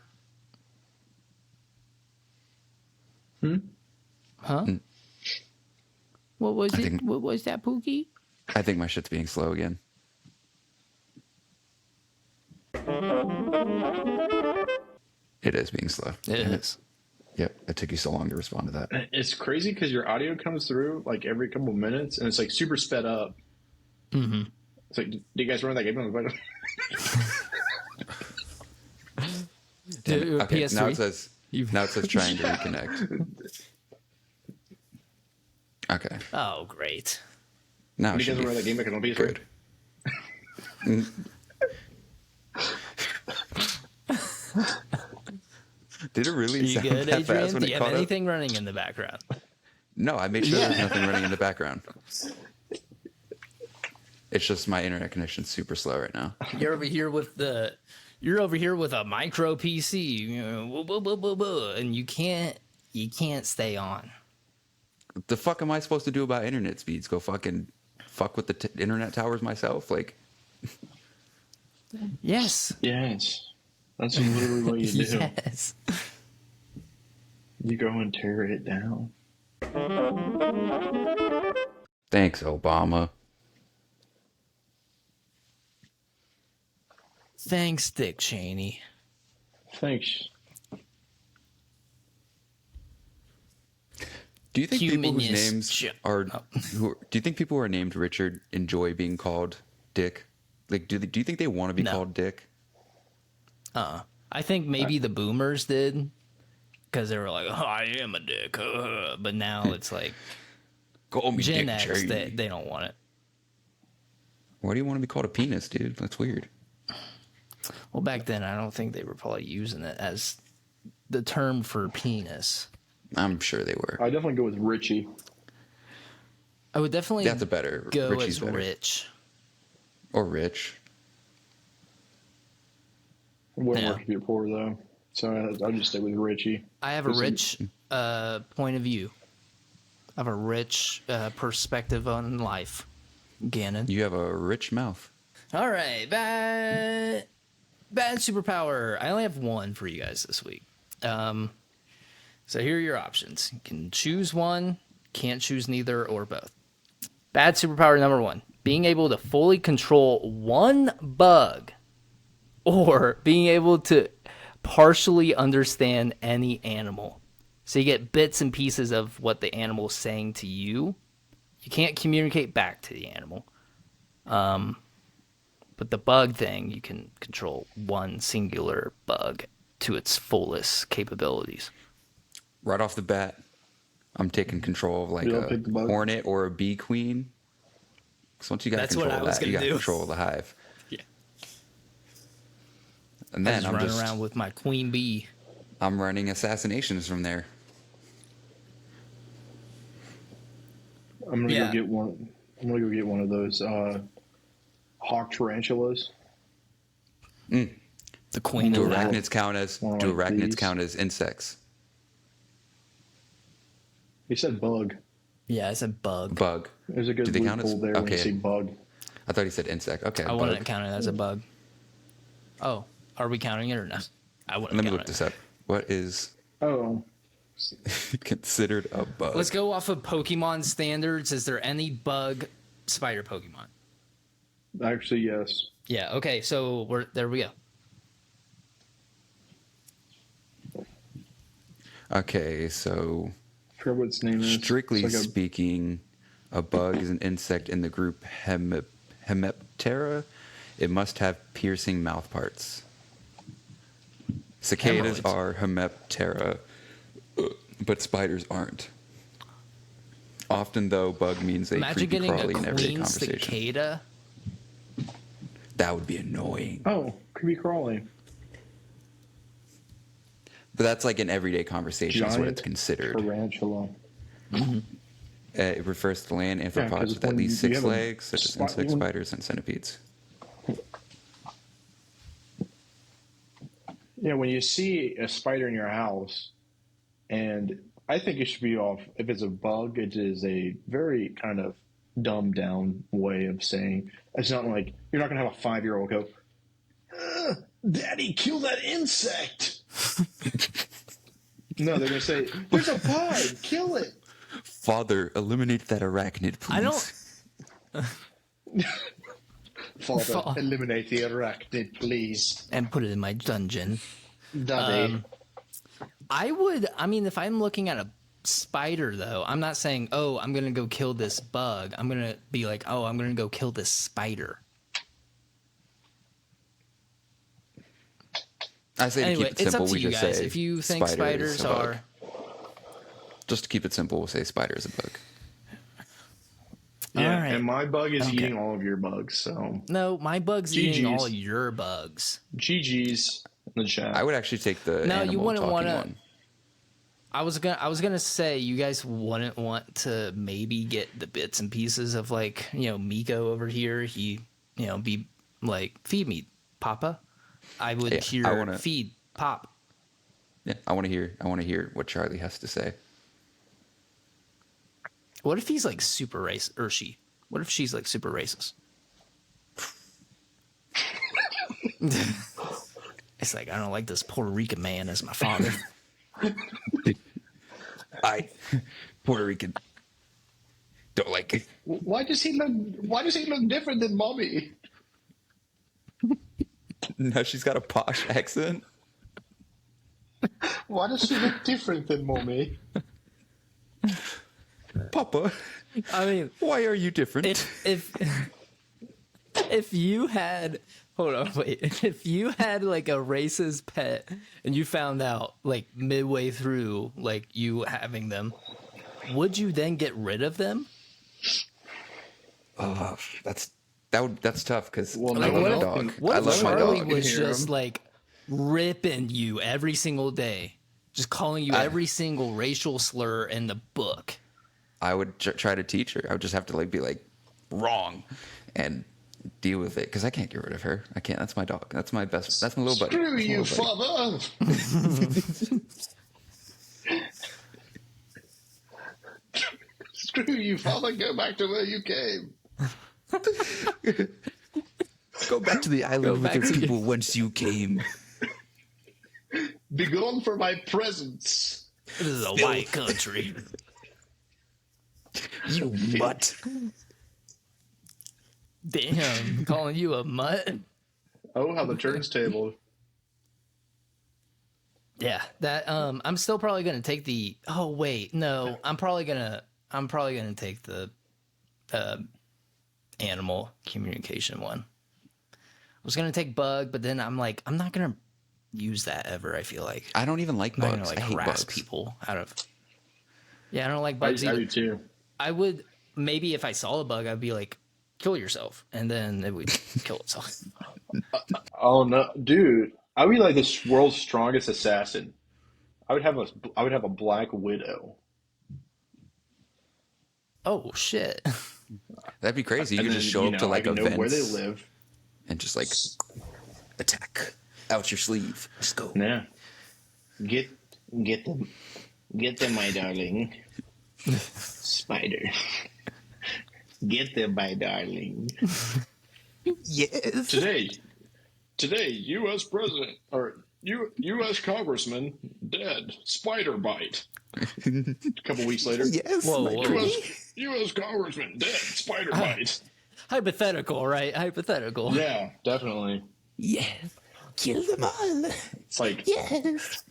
Huh? What was it? What was that, Pookie? I think my shit's being slow again. It is being slow. It Damn is. Yep, it took you so long to respond to that. It's crazy because your audio comes through like every couple of minutes, and it's like super sped up. Mm-hmm. It's like, do you guys remember that game? Damn it. Okay, PS3. now it says trying to reconnect. Okay. Oh, great. Now Do it you should guys be remember that game making on PS3? good. Did it really Are you sound good, that fast Adrian? when Do it you have caught up? anything running in the background? No, I made sure there's nothing running in the background. It's just my internet connection's super slow right now. You're over here with a micro PC, you know, and you can't stay on. The fuck am I supposed to do about internet speeds? Go fucking fuck with the internet towers myself? Like, Yes. Yes. That's literally what you do. Yes. You go and tear it down. thanks, Obama. Thanks, Dick Cheney. Thanks. Do you think people whose Humanist names shit. are Oh. do you think people who are named Richard enjoy being called Dick? Like, do you think they want to be No. called Dick? I think maybe the boomers did because they were like, oh, I am a dick. But now it's like Call me Gen Dick X, Cheney. they don't want it. Why do you want to be called a penis, dude? That's weird. Well, back then, I don't think they were probably using it as the term for penis. I'm sure they were. I definitely go with Richie. I would definitely That's a better. go Richie's as better. rich. Or Rich. It wouldn't Yeah. work if you're poor, though. So I'll just stay with Richie. I have a Listen- rich point of view. I have a rich perspective on life. Gannon. You have a rich mouth. All right, bad superpower. I only have one for you guys this week. So here are your options. You can choose one, can't choose neither or both. Bad superpower number one: being able to fully control one bug, or being able to partially understand any animal. So you get bits and pieces of what the animal's saying to you. You can't communicate back to the animal. But the bug thing, you can control one singular bug to its fullest capabilities. Right off the bat, I'm taking control of like You'll pick the a bug? hornet or a bee queen. Because once you got That's what control I was of that, you gonna got do. control of the hive. Yeah. And I then just I'm run around with my queen bee. I'm running assassinations from there. I'm gonna Yeah. go get one. I'm gonna go get one of those hawk tarantulas. The queen Do of that. arachnids count as More do like arachnids bees. count as insects? He said bug. Yeah, I said bug. Bug. There's a good Do they count loophole as- there when you okay. say bug. I thought he said insect. Okay. I wouldn't bug. count it as a bug. Oh, are we counting it or not? I wouldn't Let me count look it. this up. What is Oh, considered a bug? Let's go off of Pokemon standards. Is there any bug spider Pokemon? actually, yes. Yeah, okay, so there we go. Okay, so I forgot what its name is. strictly It's like speaking, a bug is an insect in the group Hemiptera. It must have piercing mouth parts. Cicadas Hemorrhoids. are Hemiptera, but spiders aren't. Often, though, bug means a Imagine creepy getting a crawly in everyday queen conversation. cicada. That would be annoying. oh, creepy crawly. But that's like an everyday conversation is what it's Giant considered. tarantula. It refers to land 'cause arthropods with at when least you 6 have a legs, such as spi- insects, when- spiders, and centipedes. Yeah, when you see a spider in your house, and I think it should be off. If it's a bug, it is a very kind of dumbed down way of saying. It's not like you're not gonna have a 5-year-old go, "Daddy, kill that insect." No, they're gonna say, "There's a bug, kill it." Father, eliminate that arachnid, please. I don't- Father, eliminate the arachnid, please. And put it in my dungeon. Daddy. I mean, if I'm looking at a spider, though. I'm not saying, oh, I'm going to go kill this bug. I'm going to be like, oh, I'm going to go kill this spider. I say Anyway, to keep it it's simple, up to we you just guys. say If you think spider is spiders a bug. are... Just to keep it simple, we'll say spider is a bug. Yeah, All right. and my bug is Okay. eating all of your bugs, so No, my bug's eating GG's. all your bugs. GG's in the chat. I would actually take the No, you animal wouldn't talking wanna- one. I was gonna say you guys wouldn't want to maybe get the bits and pieces of like, you know, Miko over here. He, you know, be like, feed me, Papa. I would Yeah, hear I wanna- feed Pop. Yeah, I want to hear what Charlie has to say. What if he's like super racist, or she? What if she's like super racist? It's like, I don't like this Puerto Rican man as my father. I, Puerto Rican, don't like it. Why does he look different than Mommy? No, she's got a posh accent. Why does she look different than Mommy? Papa, I mean, why are you different? if you had, hold on, wait, if you had like a racist pet and you found out like midway through like you having them, would you then get rid of them? Oh, that's tough because Well, I Like, love what my if, dog. what I if love my Charlie dog. was Hear just him. like ripping you every single day, just calling you every single racial slur in the book? I would try to teach her. I would just have to like be like wrong and deal with it because I can't get rid of her. I can't. That's my dog. That's my best. That's my little buddy. Screw That's my you, little buddy. father! Screw you, father! Go back to where you came. Go back to the island back with the to people whence you came. Be gone for my presence. This is a white country. You mutt. Damn, calling you a mutt? Oh, how the turntable. Yeah, that I'm still probably gonna take the. Oh wait, no, I'm probably gonna take the animal communication one. I was gonna take bug, but then I'm like, I'm not gonna use that ever. I feel like I don't even like I'm not bugs. gonna like I hate harass bugs. people out of. Yeah, I don't like I bugs either. do too. I would maybe if I saw a bug, I'd be like, kill yourself, and then it would kill itself. Oh no, dude! I would be like the world's strongest assassin. I would have a black widow. Oh shit! That'd be crazy. You And could then, just show up to I like can know events where they live. and just like attack out your sleeve. Just go. Yeah. Get them, my darling. Spider. Get them, my darling. Yes. Today, U.S. President or U.S. Congressman dead. Spider bite. A couple weeks later. Yes. Whoa, my whoa. pretty. U.S. Congressman dead. Spider bite. Hypothetical, right? Hypothetical. Yeah, definitely. Yes. Kill them all. It's like, Yes.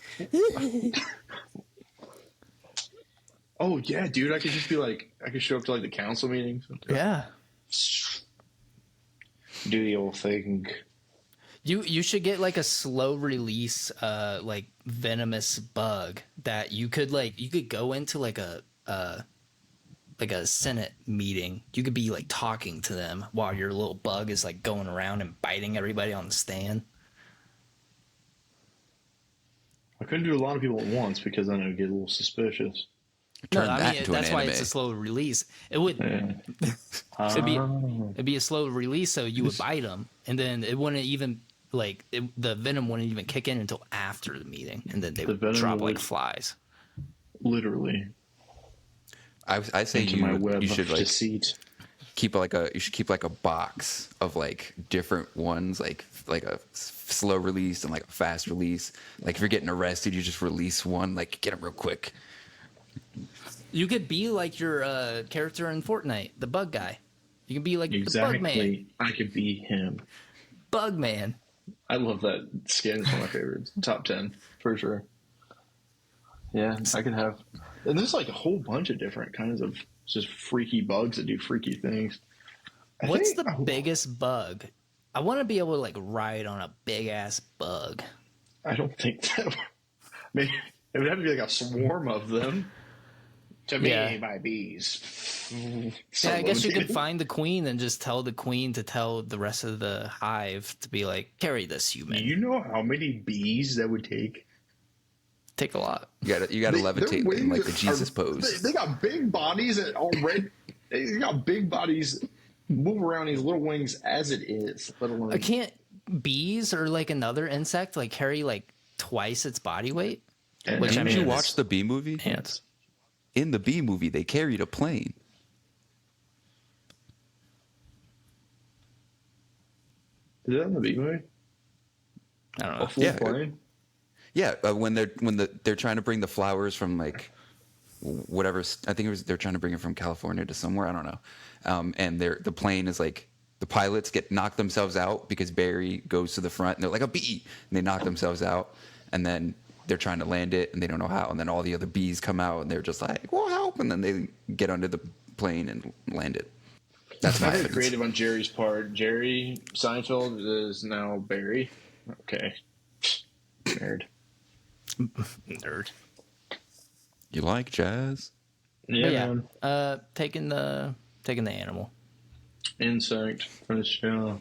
oh yeah, dude, I could just be like, I could show up to like the council meetings. Yeah. Do your thing. You should get like a slow release like venomous bug that you could go into like a Senate meeting. You could be like talking to them while your little bug is like going around and biting everybody on the stand. I couldn't do a lot of people at once because then it would get a little suspicious. No, Turn I that mean into an that's why anime. it's a slow release. It would Yeah. it'd be a slow release, so you would bite them, and then it wouldn't even the venom wouldn't even kick in until after the meeting, and then they The would venom drop like would- flies. Literally. I say Into my web you should of like deceit. keep like a box of like different ones, like a slow release and like a fast release. Like if you're getting arrested, you just release one, like get them real quick. You could be like your character in Fortnite, the bug guy. You can be like the bug man. Exactly. I could be him. Bug man. I love that skin. It's one of my favorites. Top 10, for sure. Yeah, I could have. And there's like a whole bunch of different kinds of just freaky bugs that do freaky things. What's the biggest bug? I want to be able to like ride on a big ass bug. I don't think that. Maybe it would have to be like a swarm of them. To Yeah. me, my bees. Yeah, I guess you could find the queen and just tell the queen to tell the rest of the hive to be like, carry this Do human. you know how many bees that would take? Take a lot. You got to levitate in like the Jesus pose. They got big bodies that already. They got big bodies move around these little wings as it is. Let alone. Can't bees or like another insect like carry like twice its body weight? Which I mean, you watch the Bee movie? Ants. In the Bee movie, they carried a plane. Is that in the bee movie? I don't know. A full plane? Yeah, when they're trying to bring the flowers from like whatever. I think they're trying to bring it from California to somewhere. I don't know. And the plane is like the pilots get knocked themselves out because Barry goes to the front and they're like a bee, and they knock themselves out, and then they're trying to land it and they don't know how, and then all the other bees come out and they're just like, "Well, help!" and then they get under the plane and land it. That's I think creative on Jerry's part. Jerry Seinfeld is now Barry. Okay, nerd. Nerd. You like jazz? Yeah, man. Taking the animal. Insect for the show.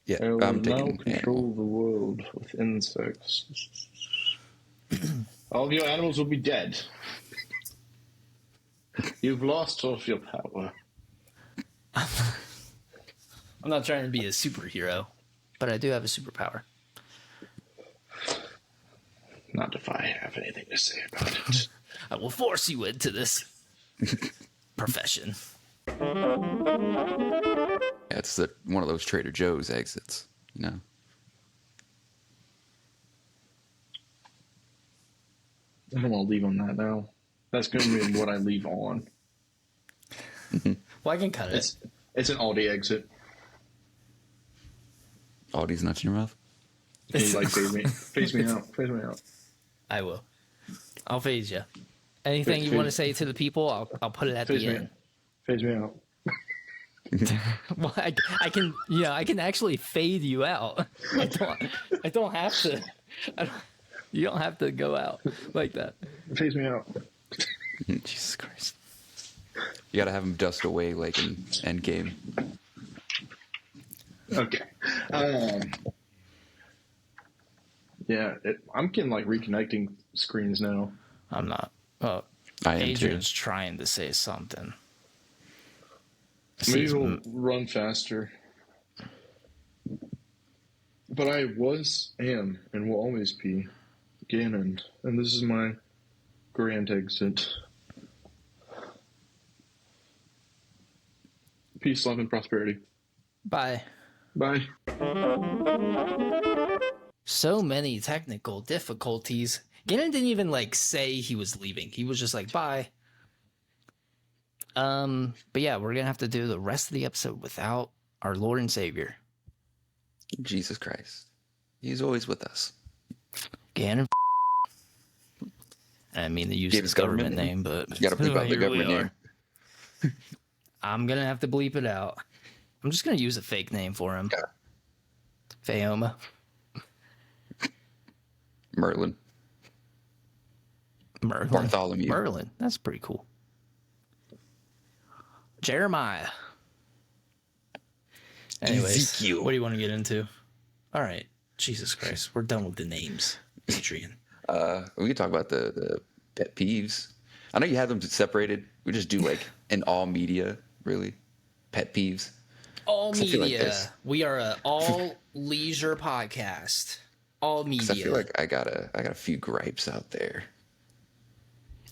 Yeah, I will I'm now taking control the world with insects. All of your animals will be dead. You've lost all of your power. I'm not trying to be a superhero, but I do have a superpower. Not if I have anything to say about it. I will force you into this profession. It's one of those Trader Joe's exits, you know. I don't want to leave on that now. That's going to be what I leave on. Well, I can cut it. It's an Aldi exit. Aldi's nuts in your mouth? Can you like phase me out? Phase me out. I will. I'll phase you. Anything you want to say to the people, I'll put it at the end. Phase me out. Well, I can, I can actually fade you out. I don't have to. You don't have to go out like that. Phase me out. Jesus Christ. You gotta have him dust away like in Endgame. Okay. Yeah, I'm getting like reconnecting screens now. I'm not. Oh, I am Adrian's too. trying to say something. Maybe we'll run faster. But I am, and will always be Gannon, and this is my grand exit. Peace, love, and prosperity. Bye. Bye. So many technical difficulties. Gannon didn't even say he was leaving. He was just like, bye. But yeah, we're gonna have to do the rest of the episode without our Lord and Savior, Jesus Christ. He's always with us. Gannon. I mean, to use his government name, but you gotta bleep out the government name. I'm gonna have to bleep it out. I'm just gonna use a fake name for him. Yeah. Phaoma. Merlin. Bartholomew. Merlin. That's pretty cool. Jeremiah. Anyways, Ezekiel. What do you want to get into? All right. Jesus Christ. We're done with the names, Adrian. We can talk about the pet peeves. I know you have them separated. We just do in all media, really. Pet peeves. All media. We are a all leisure podcast. All media. I feel like I got a few gripes out there.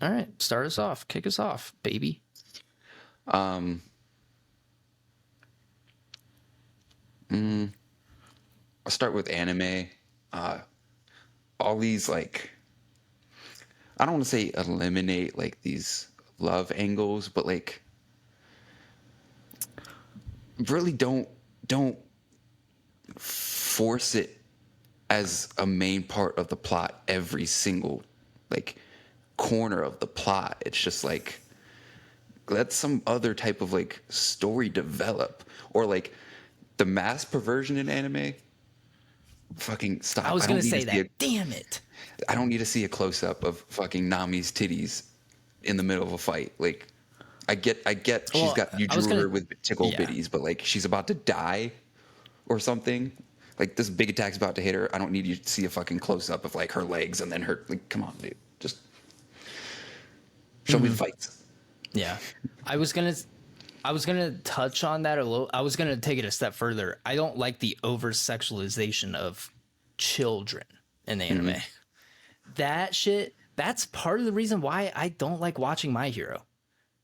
All right, start us off. Kick us off, baby. I'll start with anime. All these I don't want to say eliminate these love angles, but really don't force it as a main part of the plot every single corner of the plot. It's just like, let some other type of like story develop, or like the mass perversion in anime. Fucking stop! I was don't gonna need say to see that. Damn it! I don't need to see a close up of fucking Nami's titties in the middle of a fight. Like, I get she's Well, got, you I was drew her gonna. with tickle Yeah. bitties, but like she's about to die or something. Like this big attack's about to hit her. I don't need you to see a fucking close up of like her legs and then her, like, come on, dude, just show me the fights. Yeah, I was gonna touch on that a little. I was gonna take it a step further. I don't like the over sexualization of children in anime. That shit. That's part of the reason why I don't like watching My Hero.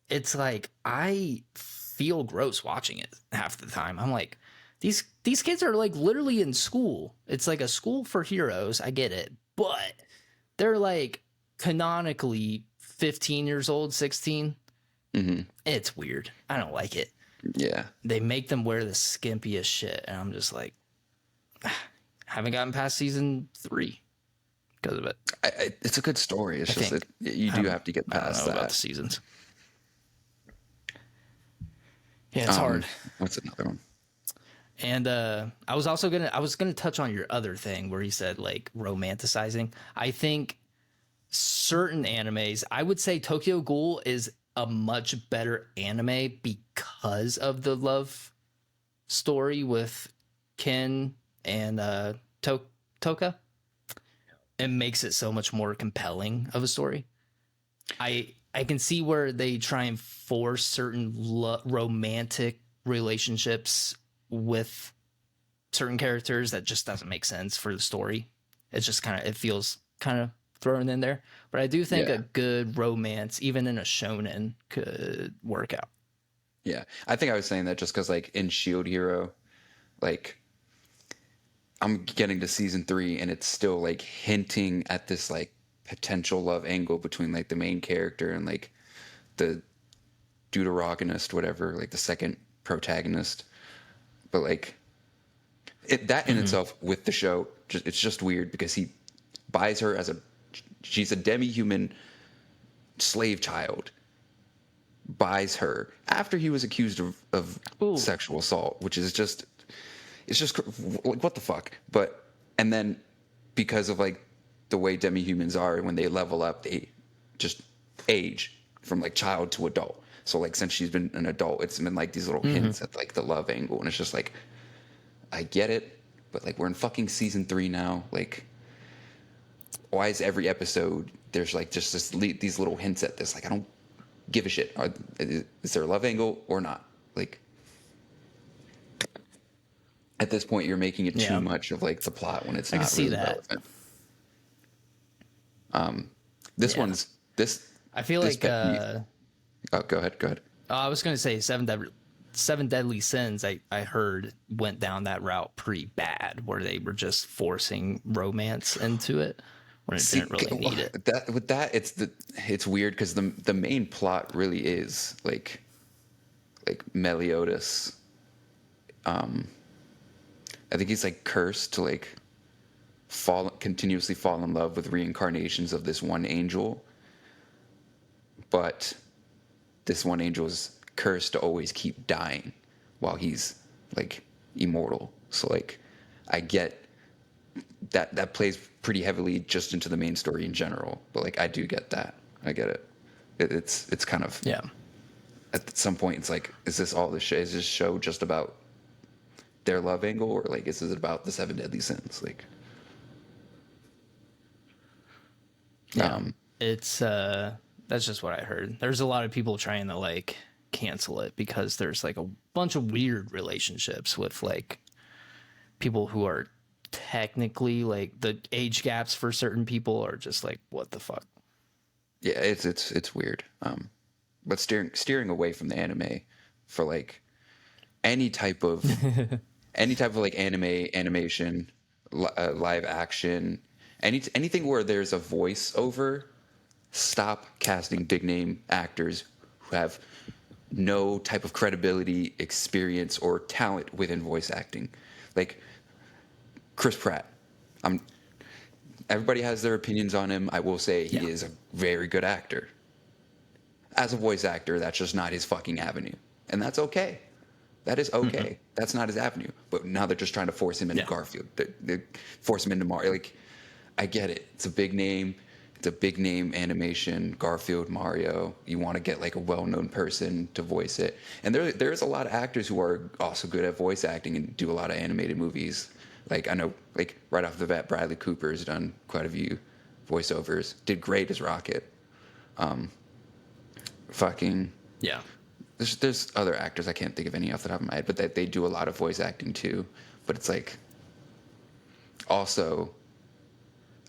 It's like I feel gross watching it half the time. I'm like, these kids are like literally in school. It's like a school for heroes. I get it, but they're like canonically 15 years old, 16. It's weird. I don't like it. Yeah, They make them wear the skimpiest shit, and I'm just like, haven't gotten past season 3 because of it. it's a good story. It's I just think. that you do have to get I don't past know about the that. seasons. Yeah, it's hard. What's another one? And I was gonna touch on your other thing where he said like romanticizing. I think certain animes, I would say Tokyo Ghoul is a much better anime because of the love story with Ken and Toka. It makes it so much more compelling of a story. I can see where they try and force certain romantic relationships with certain characters that just doesn't make sense for the story. It's just it feels kind of thrown in there. But I do think a good romance, even in a shonen, could work out. Yeah, I think I was saying that just because, like, in Shield Hero, like, I'm getting to season 3 and it's still like hinting at this like potential love angle between like the main character and like the deuteragonist, whatever, like the second protagonist. But like that in itself with the show, it's just weird because he buys her as she's a demi-human slave child, buys her after he was accused of sexual assault, which is just, it's just like, what the fuck. But and then because of like the way demi-humans are, when they level up, they just age from like child to adult. So like since she's been an adult, it's been like these little hints at like the love angle, and it's just like, I get it, but like we're in fucking season 3 now. Like, why is every episode there's like just these little hints at this? Like, I don't give a shit. Is there a love angle or not? Like, at this point, you're making it too much of like the plot when it's not really relevant. This one's this. I feel this like. Go ahead. I was gonna say Seven Deadly Sins. I heard went down that route pretty bad, where they were just forcing romance into it when it didn't really need it. It's weird because the main plot really is like Meliodas. I think he's like cursed to like continuously fall in love with reincarnations of this one angel, but this one angel is cursed to always keep dying while he's like immortal. So like, I get that plays pretty heavily just into the main story in general, but like I do get that. I get it. It's kind of, at some point it's like, is this all the show? Is this show just about their love angle, or like is it about the 7 deadly sins? Like, It's that's just what I heard. There's a lot of people trying to like cancel it because there's like a bunch of weird relationships with like people who are technically like the age gaps for certain people are just like, what the fuck. Yeah, it's weird. But steering away from the anime for like any type of like animation, live action, anything where there's a voiceover. Stop casting big name actors who have no type of credibility, experience, or talent within voice acting. Like Chris Pratt. Everybody has their opinions on him. I will say he is a very good actor. As a voice actor, that's just not his fucking avenue. And that's okay. That is okay. That's not his avenue. But now they're just trying to force him into Garfield. They force him into Mario. Like, I get it. It's a big name. It's a big name animation. Garfield, Mario. You want to get like a well-known person to voice it. And there's a lot of actors who are also good at voice acting and do a lot of animated movies. Like, I know, like, right off the bat, Bradley Cooper's done quite a few voiceovers. Did great as Rocket. Yeah. There's other actors, I can't think of any off the top of my head, but they do a lot of voice acting too. But it's like, also,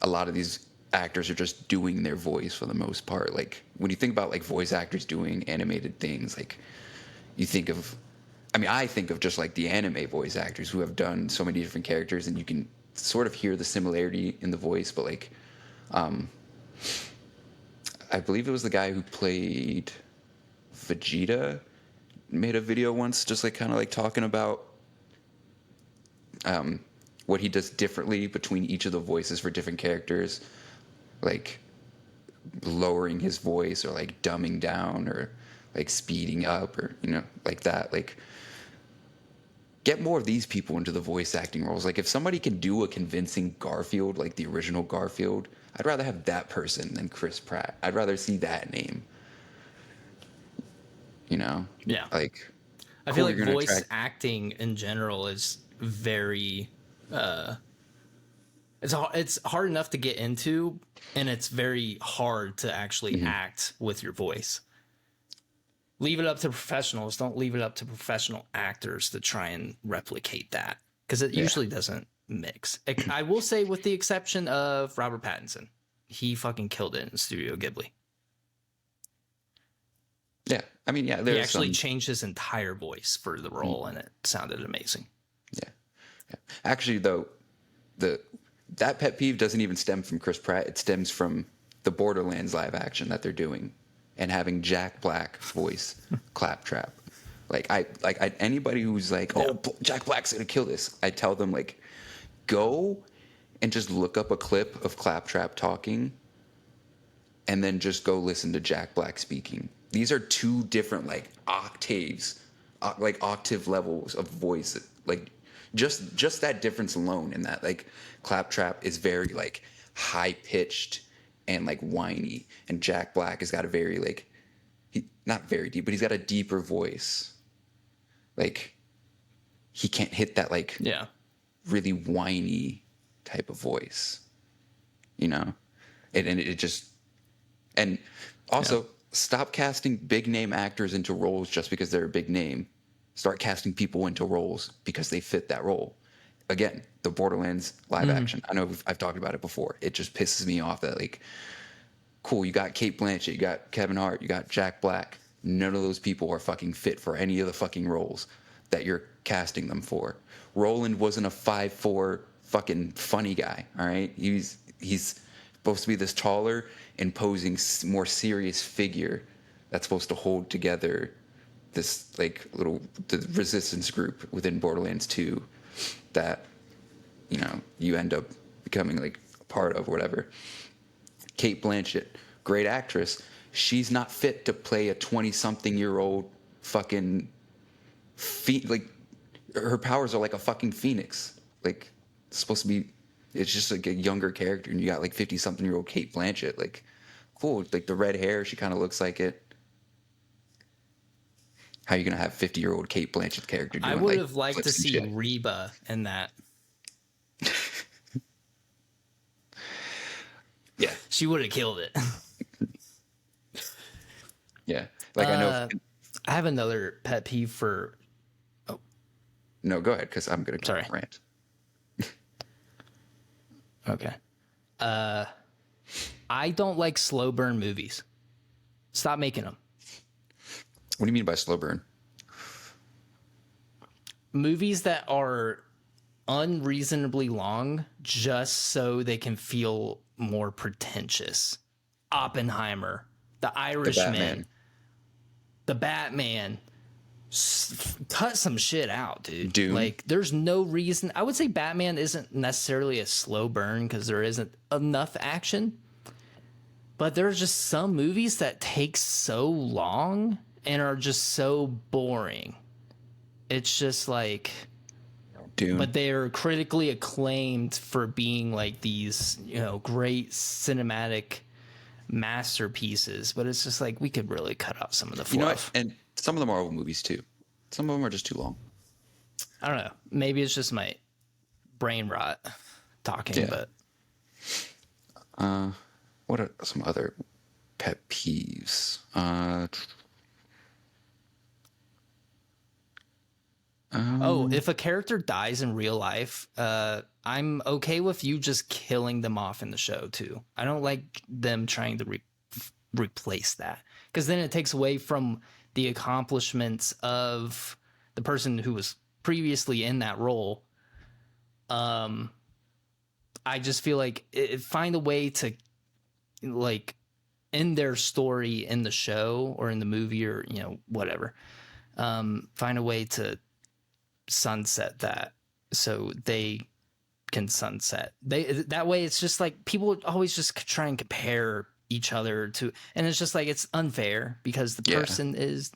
a lot of these actors are just doing their voice for the most part. Like, when you think about like voice actors doing animated things, like, you think of, I mean, I think of just like the anime voice actors who have done so many different characters, and you can sort of hear the similarity in the voice. But like, I believe it was the guy who played Vegeta made a video once, just like kind of like talking about what he does differently between each of the voices for different characters, like lowering his voice or like dumbing down or like speeding up or like that. Like, get more of these people into the voice acting roles. Like, if somebody can do a convincing Garfield, like the original Garfield, I'd rather have that person than Chris Pratt. I'd rather see that name. Yeah. Like, I feel like voice acting in general is very it's hard enough to get into, and it's very hard to actually act with your voice. Leave it up to professionals. Don't leave it up to professional actors to try and replicate that, because it usually doesn't mix. I will say, with the exception of Robert Pattinson, he fucking killed it in Studio Ghibli. Yeah, I mean, yeah, he actually changed his entire voice for the role, and it sounded amazing. Yeah. Actually, though, that pet peeve doesn't even stem from Chris Pratt. It stems from the Borderlands live action that they're doing, and having Jack Black voice Claptrap. Like, anybody who's like, Jack Black's gonna kill this, I tell them, like, go and just look up a clip of Claptrap talking, and then just go listen to Jack Black speaking. These are two different, like, octaves, like octave levels of voice. Like, just that difference alone, in that, like, Claptrap is very, like, high pitched and like whiny, and Jack Black has got a very, like, not very deep, but he's got a deeper voice. Like, he can't hit that, like, really whiny type of voice, and it just, and also stop casting big name actors into roles just because they're a big name. Start casting people into roles because they fit that role. Again, the Borderlands live action. I know I've talked about it before. It just pisses me off that, like, cool, you got Cate Blanchett, you got Kevin Hart, you got Jack Black. None of those people are fucking fit for any of the fucking roles that you're casting them for. Roland wasn't a 5'4" fucking funny guy, all right? He's supposed to be this taller, imposing, more serious figure that's supposed to hold together this, like, the resistance group within Borderlands 2 that, you end up becoming, like, a part of, or whatever. Cate Blanchett, great actress. She's not fit to play a 20-something-year-old fucking like, her powers are like a fucking phoenix. Like, it's supposed to be, it's just like a younger character, and you got like 50-something-year-old Cate Blanchett. Like, cool. Like, the red hair, she kind of looks like it. How are you gonna have 50-year-old Cate Blanchett character doing, I would like, have liked to see shit? Reba in that. Yeah, she would have killed it. Yeah, like, I know. I have another pet peeve for. Oh, no, go ahead, because I'm gonna rant. Okay. I don't like slow burn movies. Stop making them. What do you mean by slow burn? Movies that are unreasonably long just so they can feel more pretentious. Oppenheimer, The Irishman, The Batman. cut some shit out, dude. Dune. Like, there's no reason. I would say Batman isn't necessarily a slow burn because there isn't enough action. But there's just some movies that take so long and are just so boring. It's just like, Dune. but they are critically acclaimed for being like these, great cinematic masterpieces. But it's just like, we could really cut out some of the fluff. You know what? And some of the Marvel movies too. Some of them are just too long. I don't know. Maybe it's just my brain rot talking, Yeah. but What are some other pet peeves? if a character dies in real life, I'm okay with you just killing them off in the show too. I don't like them trying to replace that, because then it takes away from the accomplishments of the person who was previously in that role. I just feel like find a way to like end their story in the show or in the movie or whatever. Find a way to sunset that so they can sunset. That way it's just like people always just try and compare each other to, and it's just like it's unfair because the person is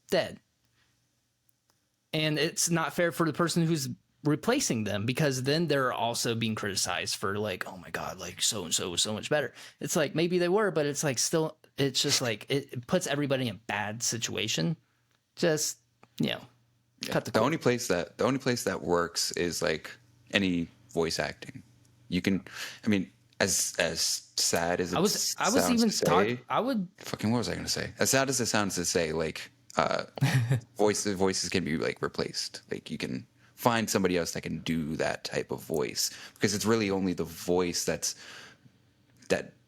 dead. And it's not fair for the person who's replacing them, because then they're also being criticized for like, oh my God, like so and so was so much better. It's like maybe they were, but it's like still, it's just like it puts everybody in a bad situation. Just cut The only place that works is like any voice acting. You can, I mean, as sad as it I was even talking. I would fucking, what was I going to say? As sad as it sounds to say, like voices can be like replaced. Like you can find somebody else that can do that type of voice, because it's really only the voice that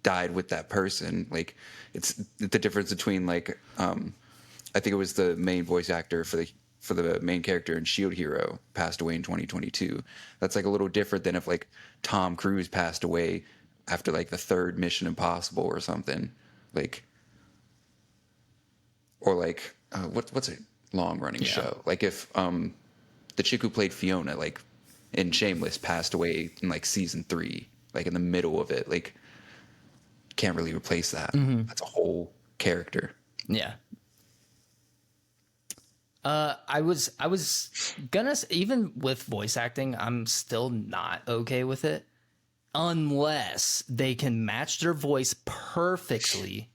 died with that person. Like it's the difference between like I think it was the main voice actor for the main character in Shield Hero passed away in 2022. That's like a little different than if like Tom Cruise passed away after like the third Mission Impossible or something. Like, or like what's a long running show? Like if the chick who played Fiona like in Shameless passed away in like season 3, like in the middle of it, like can't really replace that. That's a whole character. Yeah. I was gonna even with voice acting, I'm still not okay with it unless they can match their voice perfectly.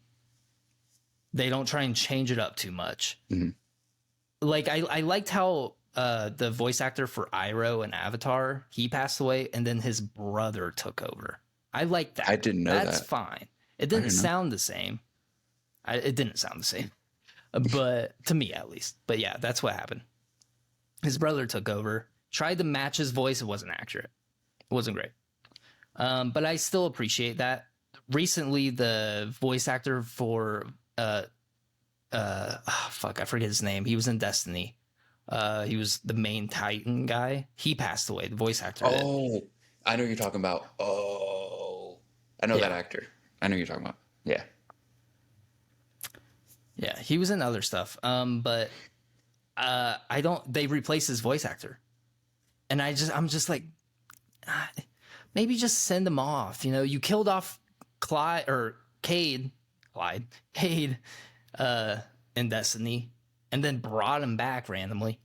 They don't try and change it up too much. Like I liked how the voice actor for Iroh in Avatar, he passed away and then his brother took over. I like that. I didn't know That's that. fine. It didn't sound the same. It didn't sound the same. But to me at least. But yeah, that's what happened. His brother took over, tried to match his voice. It wasn't accurate. It wasn't great. But I still appreciate that. Recently, the voice actor for I forget his name. He was in Destiny. He was the main Titan guy. He passed away. The voice actor did. Oh, I know what you're talking about. Oh, I know that actor. I know what you're talking about. Yeah. Yeah, he was in other stuff. But they replaced his voice actor. And I'm just like, maybe just send him off. You killed off Cade in Destiny and then brought him back randomly.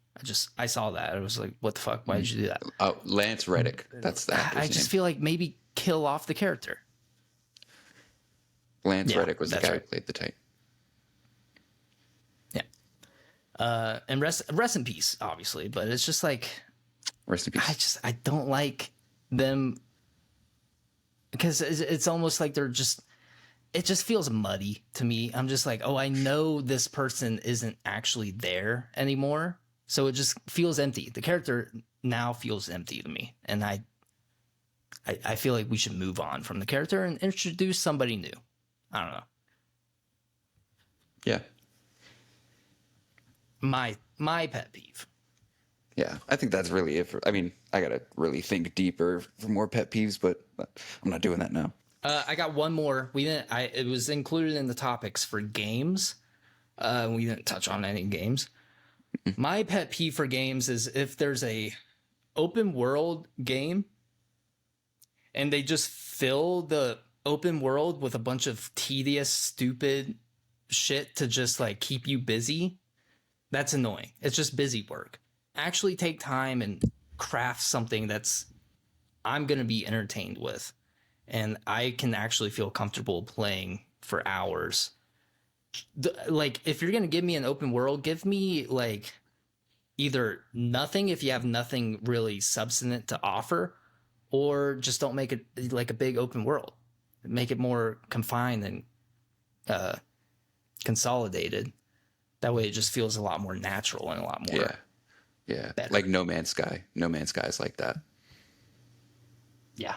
I saw that. I was like, what the fuck? Why did you do that? Oh, Lance Reddick. That's the actor's I just name. feel like maybe kill off the character. Lance Reddick was the guy right. who played the Titan. Yeah. And rest in peace, obviously. But it's just like, Rest in peace. I don't like them because it's almost like it just feels muddy to me. I'm just like, oh, I know this person isn't actually there anymore. So it just feels empty. The character now feels empty to me. And I feel like we should move on from the character and introduce somebody new. I don't know. Yeah. My pet peeve. Yeah, I think that's really it. I mean, I gotta really think deeper for more pet peeves, but I'm not doing that now. I got one more. It was included in the topics for games. We didn't touch on any games. My pet peeve for games is if there's a open world game and they just fill the open world with a bunch of tedious, stupid shit to just like keep you busy. That's annoying. It's just busy work. Actually take time and craft something that's I'm going to be entertained with. And I can actually feel comfortable playing for hours. Like, if you're going to give me an open world, give me like either nothing if you have nothing really substantive to offer, or just don't make it like a big open world. Make it more confined and consolidated. That way it just feels a lot more natural and a lot more Yeah. better. Like No Man's Sky. No Man's Sky is like that. Yeah.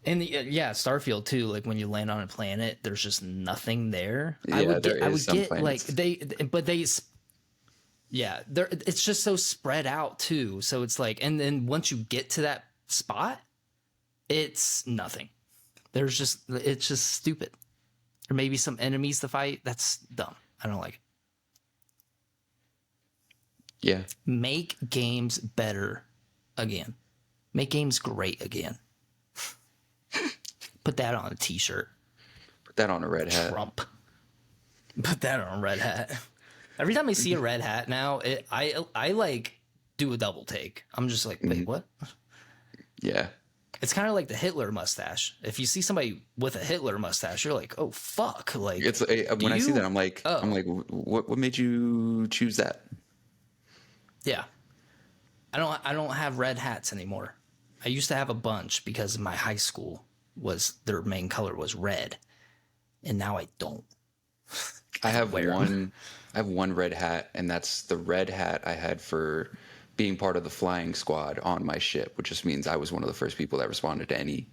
And Starfield too. Like when you land on a planet, there's just nothing there. Yeah, I would there is some get like planets. it's just so spread out too. So it's like, and then once you get to that spot, it's nothing. It's just stupid. Or maybe some enemies to fight. That's dumb. I don't like it. Yeah. Make games better again. Make games great again. Put that on a t-shirt. Put that on a red hat. Trump. Put that on a red hat. Every time I see a red hat now, I like do a double take. I'm just like, wait, what? Yeah. It's kind of like the Hitler mustache. If you see somebody with a Hitler mustache, you're like, oh fuck! Like It's when I see that, I'm like, what made you choose that? Yeah. I don't have red hats anymore. I used to have a bunch because my high school their main color was red, and now I don't. I have one red hat, and that's the red hat I had for being part of the flying squad on my ship, which just means I was one of the first people that responded to any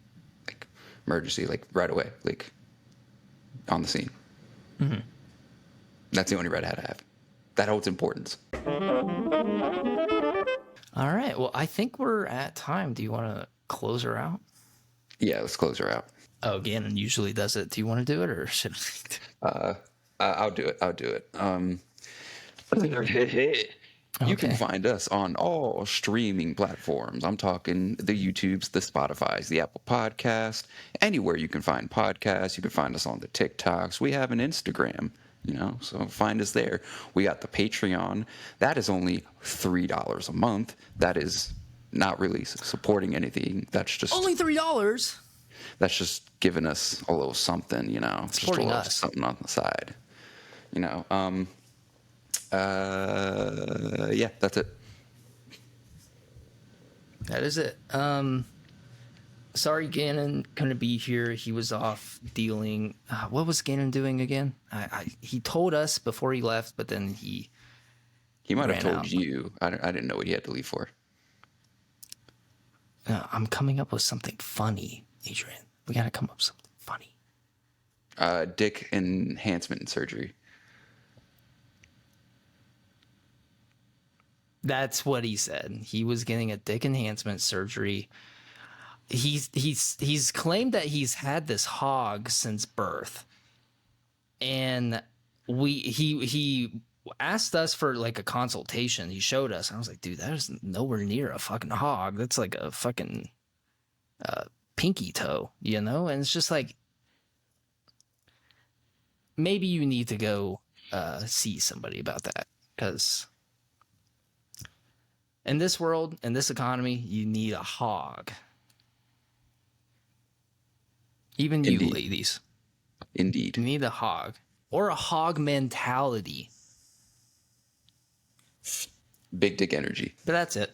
like emergency, like right away, like on the scene. Mm-hmm. That's the only red hat I have. That holds importance. All right. Well, I think we're at time. Do you want to close her out? Yeah, let's close her out. Oh, Gannon usually does it. Do you want to do it, or should I? I'll do it. You can find us on all streaming platforms. I'm talking the YouTubes, the Spotifys, the Apple Podcast, anywhere you can find podcasts. You can find us on the TikToks. We have an Instagram, so find us there. We got the Patreon. That is only $3 a month. That is not really supporting anything. That's just Only $3. That's just giving us a little something, Supporting just a little us. something on the side, yeah, that's it. That is it. Sorry, Gannon couldn't be here. He was off dealing. What was Gannon doing again? He told us before he left, but then he might have ran told out. you. I didn't know what he had to leave for. I'm coming up with something funny, Adrian. We gotta come up with something funny. Dick enhancement surgery. That's what he said. He was getting a dick enhancement surgery. He's claimed that he's had this hog since birth, and he asked us for like a consultation. He showed us. I was like, dude, that is nowhere near a fucking hog. That's like a fucking pinky toe, And it's just like, maybe you need to go see somebody about that, because in this world, in this economy, you need a hog. Even you Indeed. ladies. Indeed. You need a hog. Or a hog mentality. Big dick energy. But that's it.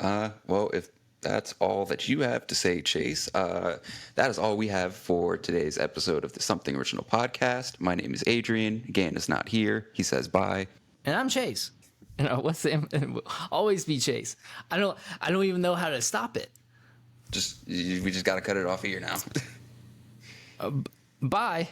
Well, if that's all that you have to say, Chase, that is all we have for today's episode of the Something Original podcast. My name is Adrian. Gannon is not here. He says bye. And I'm Chase. What's the always be Chase. I don't even know how to stop it. We just got to cut it off here now. Bye.